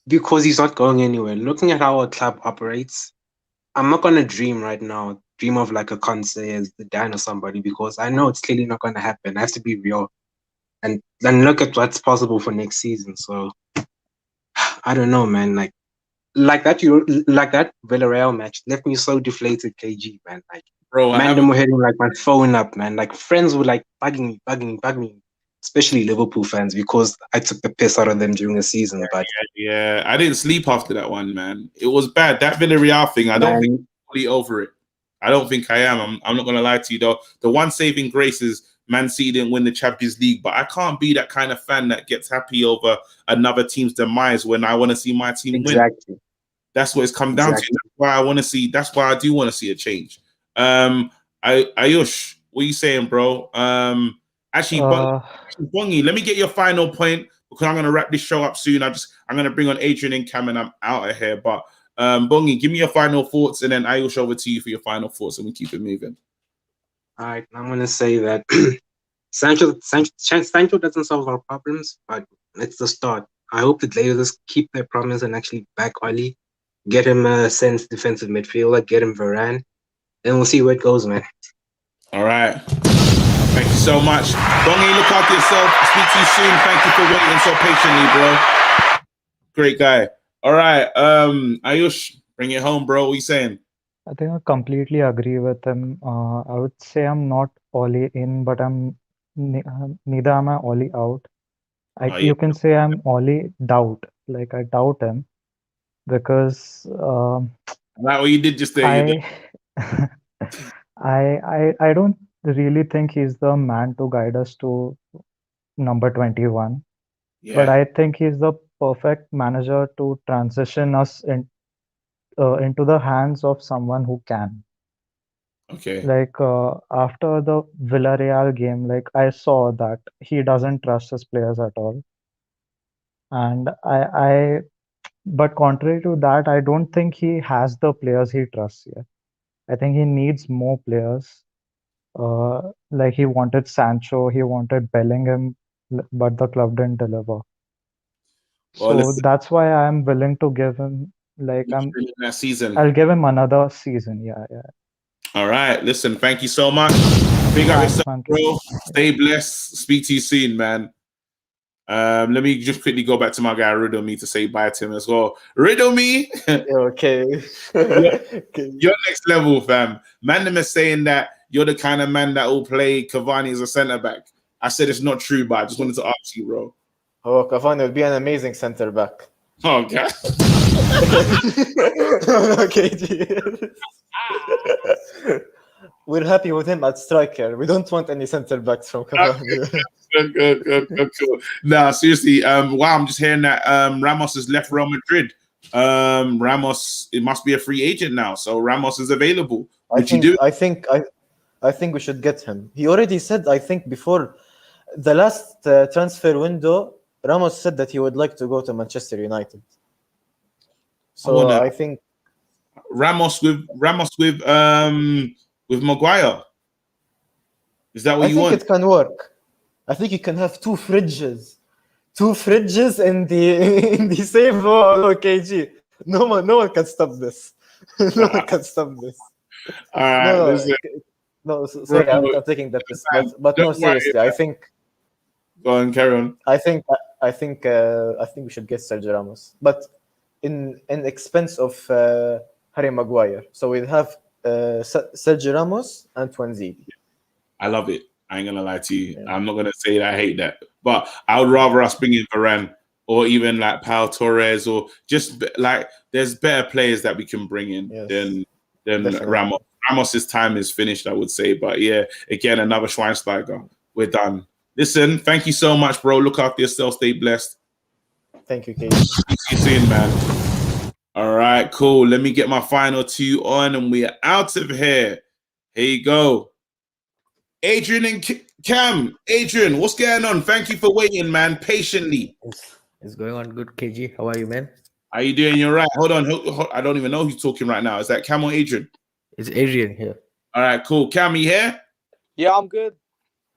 Because he's not going anywhere. Looking at how our club operates, I'm not going to dream right now dream of like a Conte as the Dan or somebody, because I know it's clearly not going to happen. It has to be real. And then look at what's possible for next season. So I don't know, man. Like that Villarreal match left me so deflated, KG, man. Like, Bro, man, them were hitting like my phone up, man. Like friends were like bugging me, especially Liverpool fans, because I took the piss out of them during the season. But yeah, I didn't sleep after that one, man. It was bad. That Villarreal thing, I don't think I'm fully over it. I don't think I am. I'm not gonna lie to you though. The one saving grace is Man City didn't win the Champions League, but I can't be that kind of fan that gets happy over another team's demise when I want to see my team win. That's what it's come down to. That's why I want to see. That's why I do want to see a change. Ayush, what are you saying, bro? Actually, Bongi, let me get your final point because I'm gonna wrap this show up soon. I'm gonna bring on Adrian and Cam, and I'm out of here. But Bongi, give me your final thoughts, and then Ayush over to you for your final thoughts, and we keep it moving. All right, I'm gonna say that Sancho doesn't solve our problems, but it's the start. I hope the Glazers keep their promise and actually back Oli, get him a sense defensive midfielder, get him Varane, and we'll see where it goes, man. All right. Thank you so much. Bongi, look after yourself. Speak to you soon. Thank you for waiting so patiently, bro. Great guy. All right. Ayush, bring it home, bro. What are you saying? I think I completely agree with him. I would say I'm not Oli in, but neither am I Oli out. You can say I'm Oli doubt. Like I doubt him because like what you did just there. I don't really think he's the man to guide us to number 21. Yeah. But I think he's the perfect manager to transition us into the hands of someone who can. Okay. Like after the Villarreal game, like I saw that he doesn't trust his players at all. And but contrary to that, I don't think he has the players he trusts yet. I think he needs more players. Like he wanted Sancho, he wanted Bellingham, but the club didn't deliver. So that's why I'm willing to give him that season. I'll give him another season. Yeah. All right. Listen, thank you so much. Big up yourself, bro. Stay blessed. Speak to you soon, man. Let me just quickly go back to my guy Riddle Me to say bye to him as well. Riddle Me. Okay. You're next level, fam. Man, is saying that you're the kind of man that will play Cavani as a centre back. I said it's not true, but I just wanted to ask you, bro. Oh, Cavani would be an amazing centre back. Oh, God. Okay. We're happy with him at striker. We don't want any centre backs from Cavani. Good. Nah, seriously. Wow, I'm just hearing that Ramos has left Real Madrid. Ramos, it must be a free agent now, so Ramos is available. I think we should get him. He already said, I think, before the last transfer window, Ramos said that he would like to go to Manchester United. So I think Ramos with Maguire. Is that what you want? I think it can work. I think you can have two fridges in the same KG. No one can stop this. No one can stop this. All right. No, sorry, I'm taking that piss. But no, seriously, I think. Go on, carry on. I think we should get Sergio Ramos, but in expense of Harry Maguire. So we'll have Sergio Ramos and Twanzidi. I love it. I ain't gonna lie to you. Yeah. I'm not gonna say that I hate that, but I would rather us bring in Varane or even like Pau Torres, or just like there's better players that we can bring in than Ramos. Ramos's time is finished, I would say. But yeah, again, another Schweinsteiger. We're done. Listen, thank you so much, bro. Look after yourself. Stay blessed. Thank you, Kate. See you soon, man. All right, cool. Let me get my final two on, and we are out of here. Here you go. Adrian and Cam. Adrian, what's going on? Thank you for waiting, man, patiently. It's going on good, KG. How are you, man? How you doing? You're right. Hold on. I don't even know who's talking right now. Is that Cam or Adrian? It's Adrian here. All right, cool. Cam, you here? Yeah, I'm good.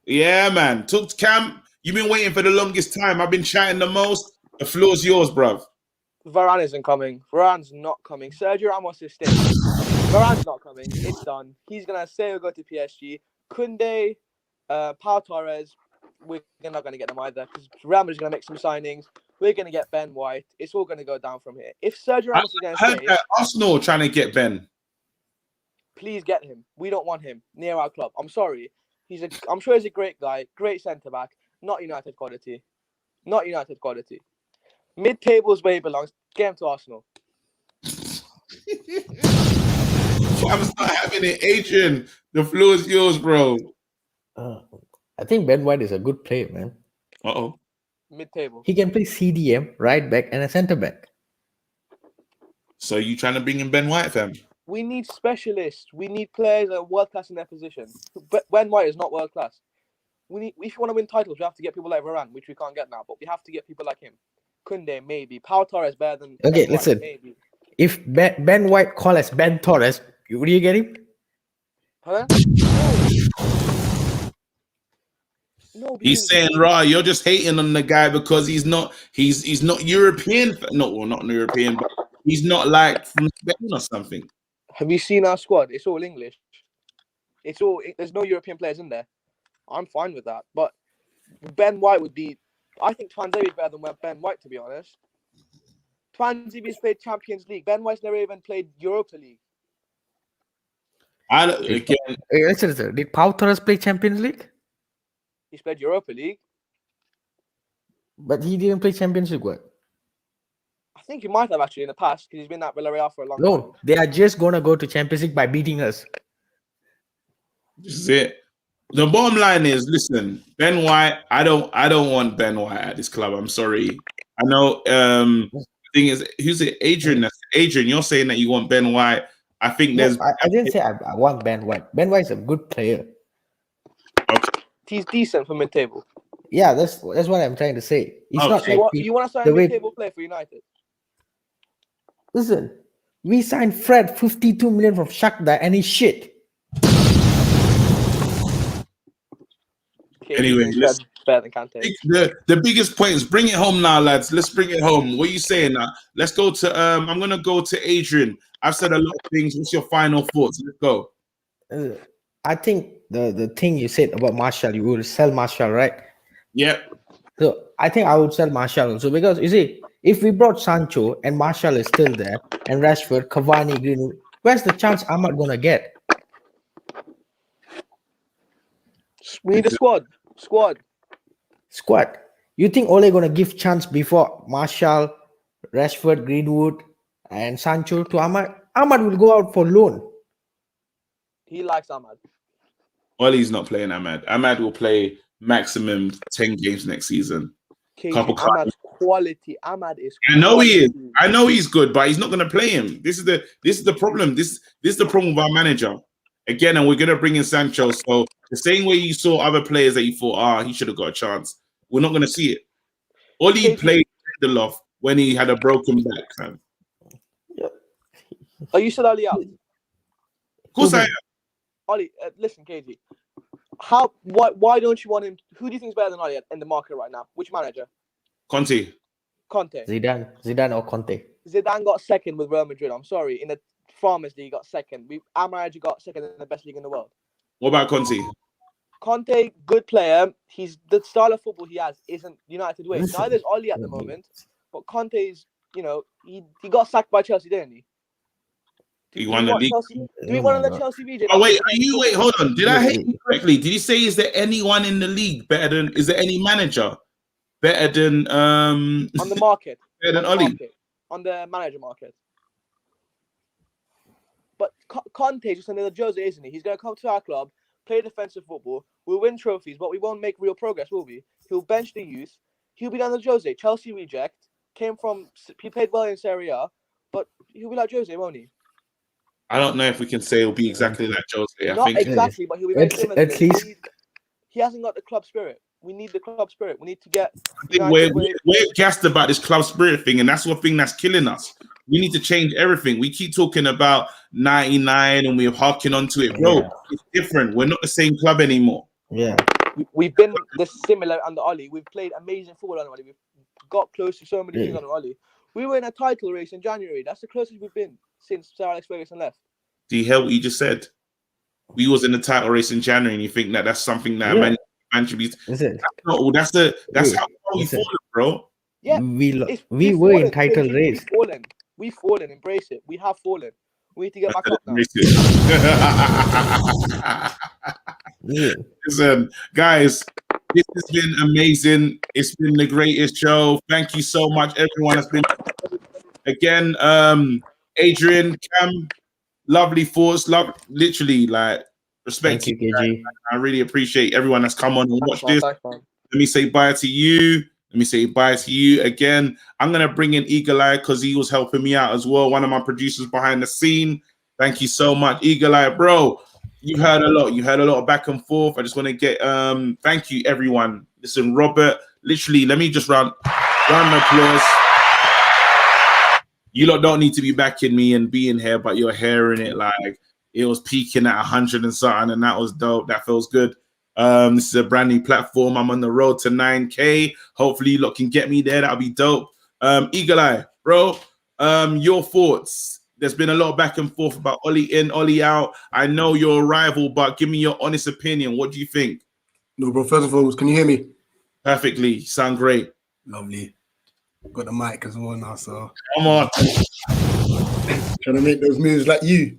Yeah, man. Talk to Cam. You've been waiting for the longest time. I've been chatting the most. The floor's yours, bruv. Varane isn't coming. Varane's not coming. Sergio Ramos is staying. Varane's not coming. It's done. He's gonna say he'll go to PSG. Koundé, Pau Torres, we're not gonna get them either because Real Madrid's gonna make some signings. We're gonna get Ben White. It's all gonna go down from here. If Sergio Ramos is gonna heard stay, that Arsenal trying to get Ben. please get him. We don't want him near our club. I'm sorry. I'm sure he's a great guy, great centre back. Not United quality. Not United quality. Mid-table is where he belongs. Get him to Arsenal. I'm not having it, Adrian. The floor is yours, bro. I think Ben White is a good player, man. Uh-oh. Mid-table. He can play CDM, right back, and a centre back. So you trying to bring in Ben White, fam? We need specialists. We need players that are world class in their position. But Ben White is not world class. If you want to win titles, we have to get people like Varane, which we can't get now. But we have to get people like him. Koundé, maybe. Pau Torres better than. Okay, Ben listen. White, maybe. If Ben White call as Ben Torres, would you get him? Huh? No, He's saying, "Raw, you're just hating on the guy because he's not European. Not European, but he's not like from Spain or something." Have you seen our squad? It's all English. There's no European players in there. I'm fine with that. But Ben White would be. I think Twanzebe is better than Ben White, to be honest. Twanzebe's played Champions League. Ben White's never even played Europa League. Listen. Did Pau Torres play Champions League? He's played Europa League. But he didn't play Champions League, what? I think he might have actually in the past because he's been at Villarreal for a long time. No, they are just going to go to Champions League by beating us. This is it. The bottom line is, listen, Ben White. I don't want Ben White at this club. I'm sorry. I know. The thing is, who's it? Adrian. That's Adrian. You're saying that you want Ben White. I think there's. I didn't say I want Ben White. Ben White is a good player. Okay. He's decent for mid-table. Yeah, that's what I'm trying to say. It's not So like you want to sign a mid-table player for United? Listen, we signed Fred 52 million from Shakhtar and he's shit. Anyway, better than Kante. The biggest point is bring it home now, lads. Let's bring it home. What are you saying now? Let's go to I'm gonna go to Adrian. I've said a lot of things. What's your final thoughts? Let's go. I think the thing you said about Martial, you will sell Martial, right? Yeah. So I think I would sell Martial also because you see, if we brought Sancho and Martial is still there and Rashford, Cavani, Greenwood, where's the chance Ahmad gonna get? We need a squad. You think Ole gonna give chance before Martial, Rashford, Greenwood, and Sancho to Ahmad? Ahmad will go out for loan. He likes Ahmad. Ole's not playing Ahmad. Ahmad will play maximum 10 games next season. Ahmad's quality. Ahmad is. I know he is. I know he's good, but he's not going to play him. This is the problem. This is the problem with our manager. Again, and we're going to bring in Sancho. So the same way you saw other players that you thought, he should have got a chance. We're not going to see it. Ole played Lindelof when he had a broken back, fam. Are you still Oli out? Of course I am. Oli, listen, KG. Why don't you want him? Who do you think is better than Oli in the market right now? Which manager? Conte. Zidane or Conte. Zidane got second with Real Madrid. I'm sorry, in the Farmers League, got second. Our manager got second in the best league in the world. What about Conte? Conte, good player. The style of football he has isn't United way. Neither is Oli at the moment. But Conte's, he got sacked by Chelsea, didn't he? He won the league. Do we want to let Chelsea VJ? Oh wait, hold on. Did I hear you correctly? Did you say is there anyone in the league better than? Is there any manager better than on the market? Better than Oli? On the manager market. But Conte is just another Jose, isn't he? He's going to come to our club, play defensive football. We'll win trophies, but we won't make real progress, will we? He'll bench the youth. He'll be down the Jose. Chelsea reject. He played well in Serie A, but he'll be like Jose, won't he? I don't know if we can say it'll be exactly like Jose. Not exactly, but he'll be very similar. At least he hasn't got the club spirit. We need the club spirit. We need to get. I think we're gassed about this club spirit thing, and that's one thing that's killing us. We need to change everything. We keep talking about 99 and we're harking onto it. Bro, it's different. We're not the same club anymore. Yeah. We've been this similar under Oli. We've played amazing football under Oli. We've got close to so many things under Oli. We were in a title race in January. That's the closest we've been since Sir Alex Ferguson left. Do you hear what you just said? We was in the title race in January, and you think that that's something that man should be. Listen, That's how we listen. fallen, bro. Yeah, we were in title race. We've fallen. Embrace it. We have fallen. We need to get back up now. Listen, guys, this has been amazing. It's been the greatest show. Thank you so much, everyone. That's been again, Adrian, Cam, lovely thoughts. Literally, like respect. Thank you, KG. I really appreciate everyone that's come on and watched this. Thanks, man. Let me say bye to you. Let me say bye to you again. I'm gonna bring in Eagle Eye because he was helping me out as well. One of my producers behind the scene. Thank you so much, Eagle Eye, bro. You heard a lot. You heard a lot of back and forth. I just want to get thank you, everyone. Listen, Robert. Literally, let me just round of applause. You lot don't need to be backing me and being here, but you're hearing it. Like it was peaking at 100 and something, and that was dope. That feels good. This is a brand new platform. I'm on the road to 9K. Hopefully, you lot can get me there. That'll be dope. Eagle Eye, bro. Your thoughts. There's been a lot of back and forth about Ollie in, Ollie out. I know you're a rival, but give me your honest opinion. What do you think? No, bro. First and foremost, can you hear me? Perfectly. You sound great. Lovely. Got the mic as well now, so come on. Trying to make those moves like you.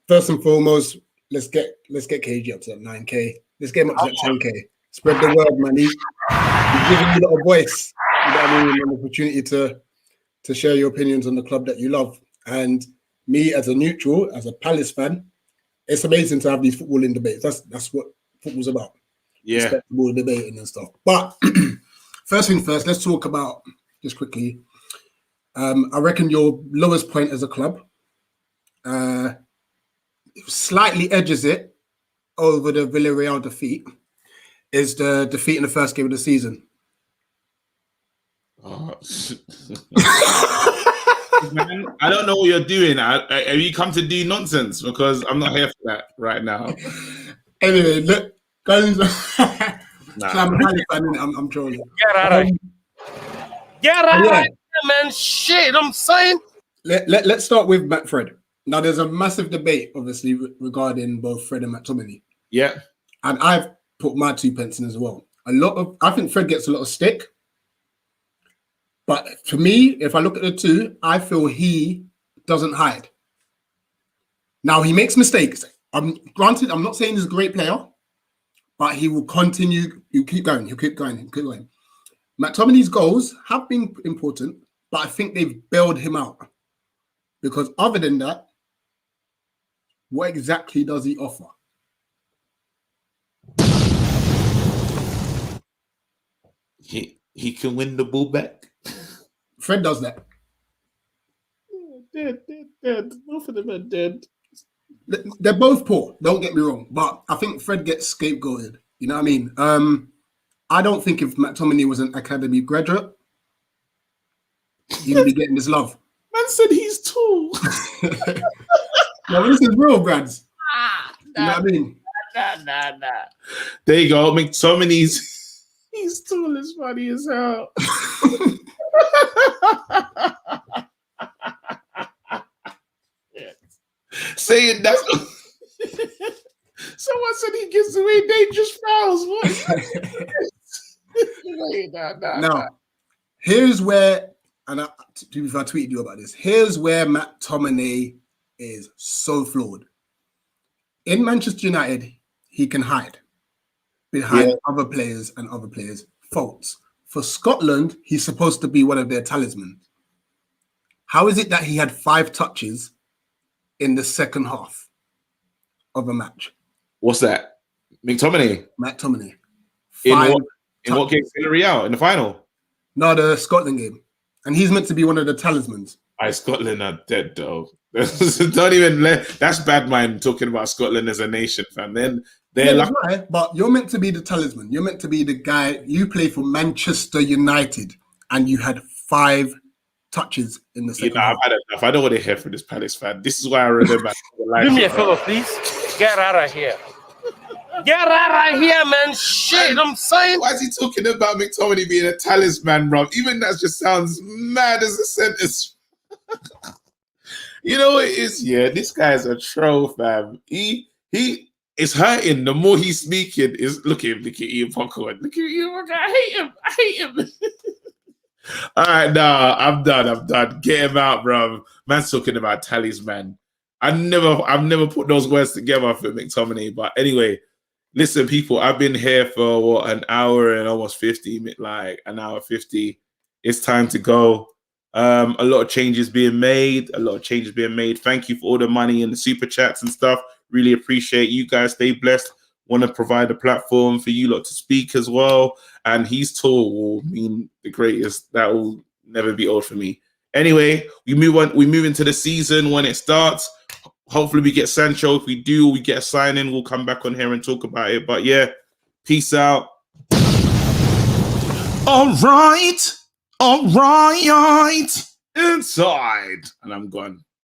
First and foremost, let's get KG up to that 9K. Let's get him up to that 10K. Spread the word, man. He's giving you a little voice. You know what I mean? An opportunity to share your opinions on the club that you love. And me, as a neutral, as a Palace fan, it's amazing to have these footballing debates. That's what football's about. Yeah. Respectable debating and stuff. But first thing first, let's talk about, just quickly, I reckon your lowest point as a club slightly edges it over the Villarreal defeat, is the defeat in the first game of the season. Man, I don't know what you're doing. Have you come to do nonsense? Because I'm not here for that right now. Anyway, look, guys. I'm trolling. Get out of here. Get out of here, man. Shit, I'm saying. Let's start with Matt Fred. Now, there's a massive debate, obviously, regarding both Fred and McTominay. Yeah. And I've put my 2 pence in as well. I think Fred gets a lot of stick. But for me, if I look at the two, I feel he doesn't hide. Now, he makes mistakes. Granted, I'm not saying he's a great player, but he will continue. He'll keep going. He'll keep going. He'll keep going. McTominay's goals have been important, but I think they've bailed him out. Because other than that, what exactly does he offer? He can win the ball back. Fred does that. Dead. Both of them are dead. They're both poor, don't get me wrong, but I think Fred gets scapegoated. You know what I mean? I don't think if McTominay was an academy graduate, he'd be getting this love. Man said he's tall. No, this is real, Brads. You know what I mean? Nah. There you go. McTominay's he's tall as funny as hell. Saying that someone said he gives away dangerous fouls. What? Now, here's where, and I tweeted you about this. Here's where McTominay is so flawed. In Manchester United, he can hide behind other players and other players' faults. For Scotland, he's supposed to be one of their talismans. How is it that he had 5 touches in the second half of a match? What's that? McTominay. In what game? Villarreal in the final? No, the Scotland game. And he's meant to be one of the talismans. Scotland are dead, though. Don't even that's bad mind talking about Scotland as a nation, fam. Then they're right, but you're meant to be the talisman. You're meant to be the guy. You play for Manchester United, and you had 5 touches in the second half. I've had enough. I don't want to hear from this Palace fan. This is why I remember. Do me a favor, please. Get out of here. Get out of here, man. Shit, I'm saying. Why is he talking about McTominay being a talisman, bro? Even that just sounds mad as a sentence. You know what it is? Yeah, this guy's a troll, fam. He is hurting. The more he's speaking, is look at Ian Popcorn. Look at Ian Popcorn. I hate him. All right, nah, I'm done. Get him out, bro. Man's talking about tallies, man. I've never put those words together for McTominay. But anyway, listen, people, I've been here for what, an hour and almost 50, like an hour 50. It's time to go. A lot of changes being made. Thank you for all the money and the super chats and stuff. Really appreciate you guys. Stay blessed. Want to provide a platform for you lot to speak as well. And He's Tall will mean the greatest. That will never be old for me. Anyway, we move on. We move into the season when it starts. Hopefully we get Sancho. If we do, we get a sign-in. We'll come back on here and talk about it. But yeah, peace out. All right. Inside. And I'm gone.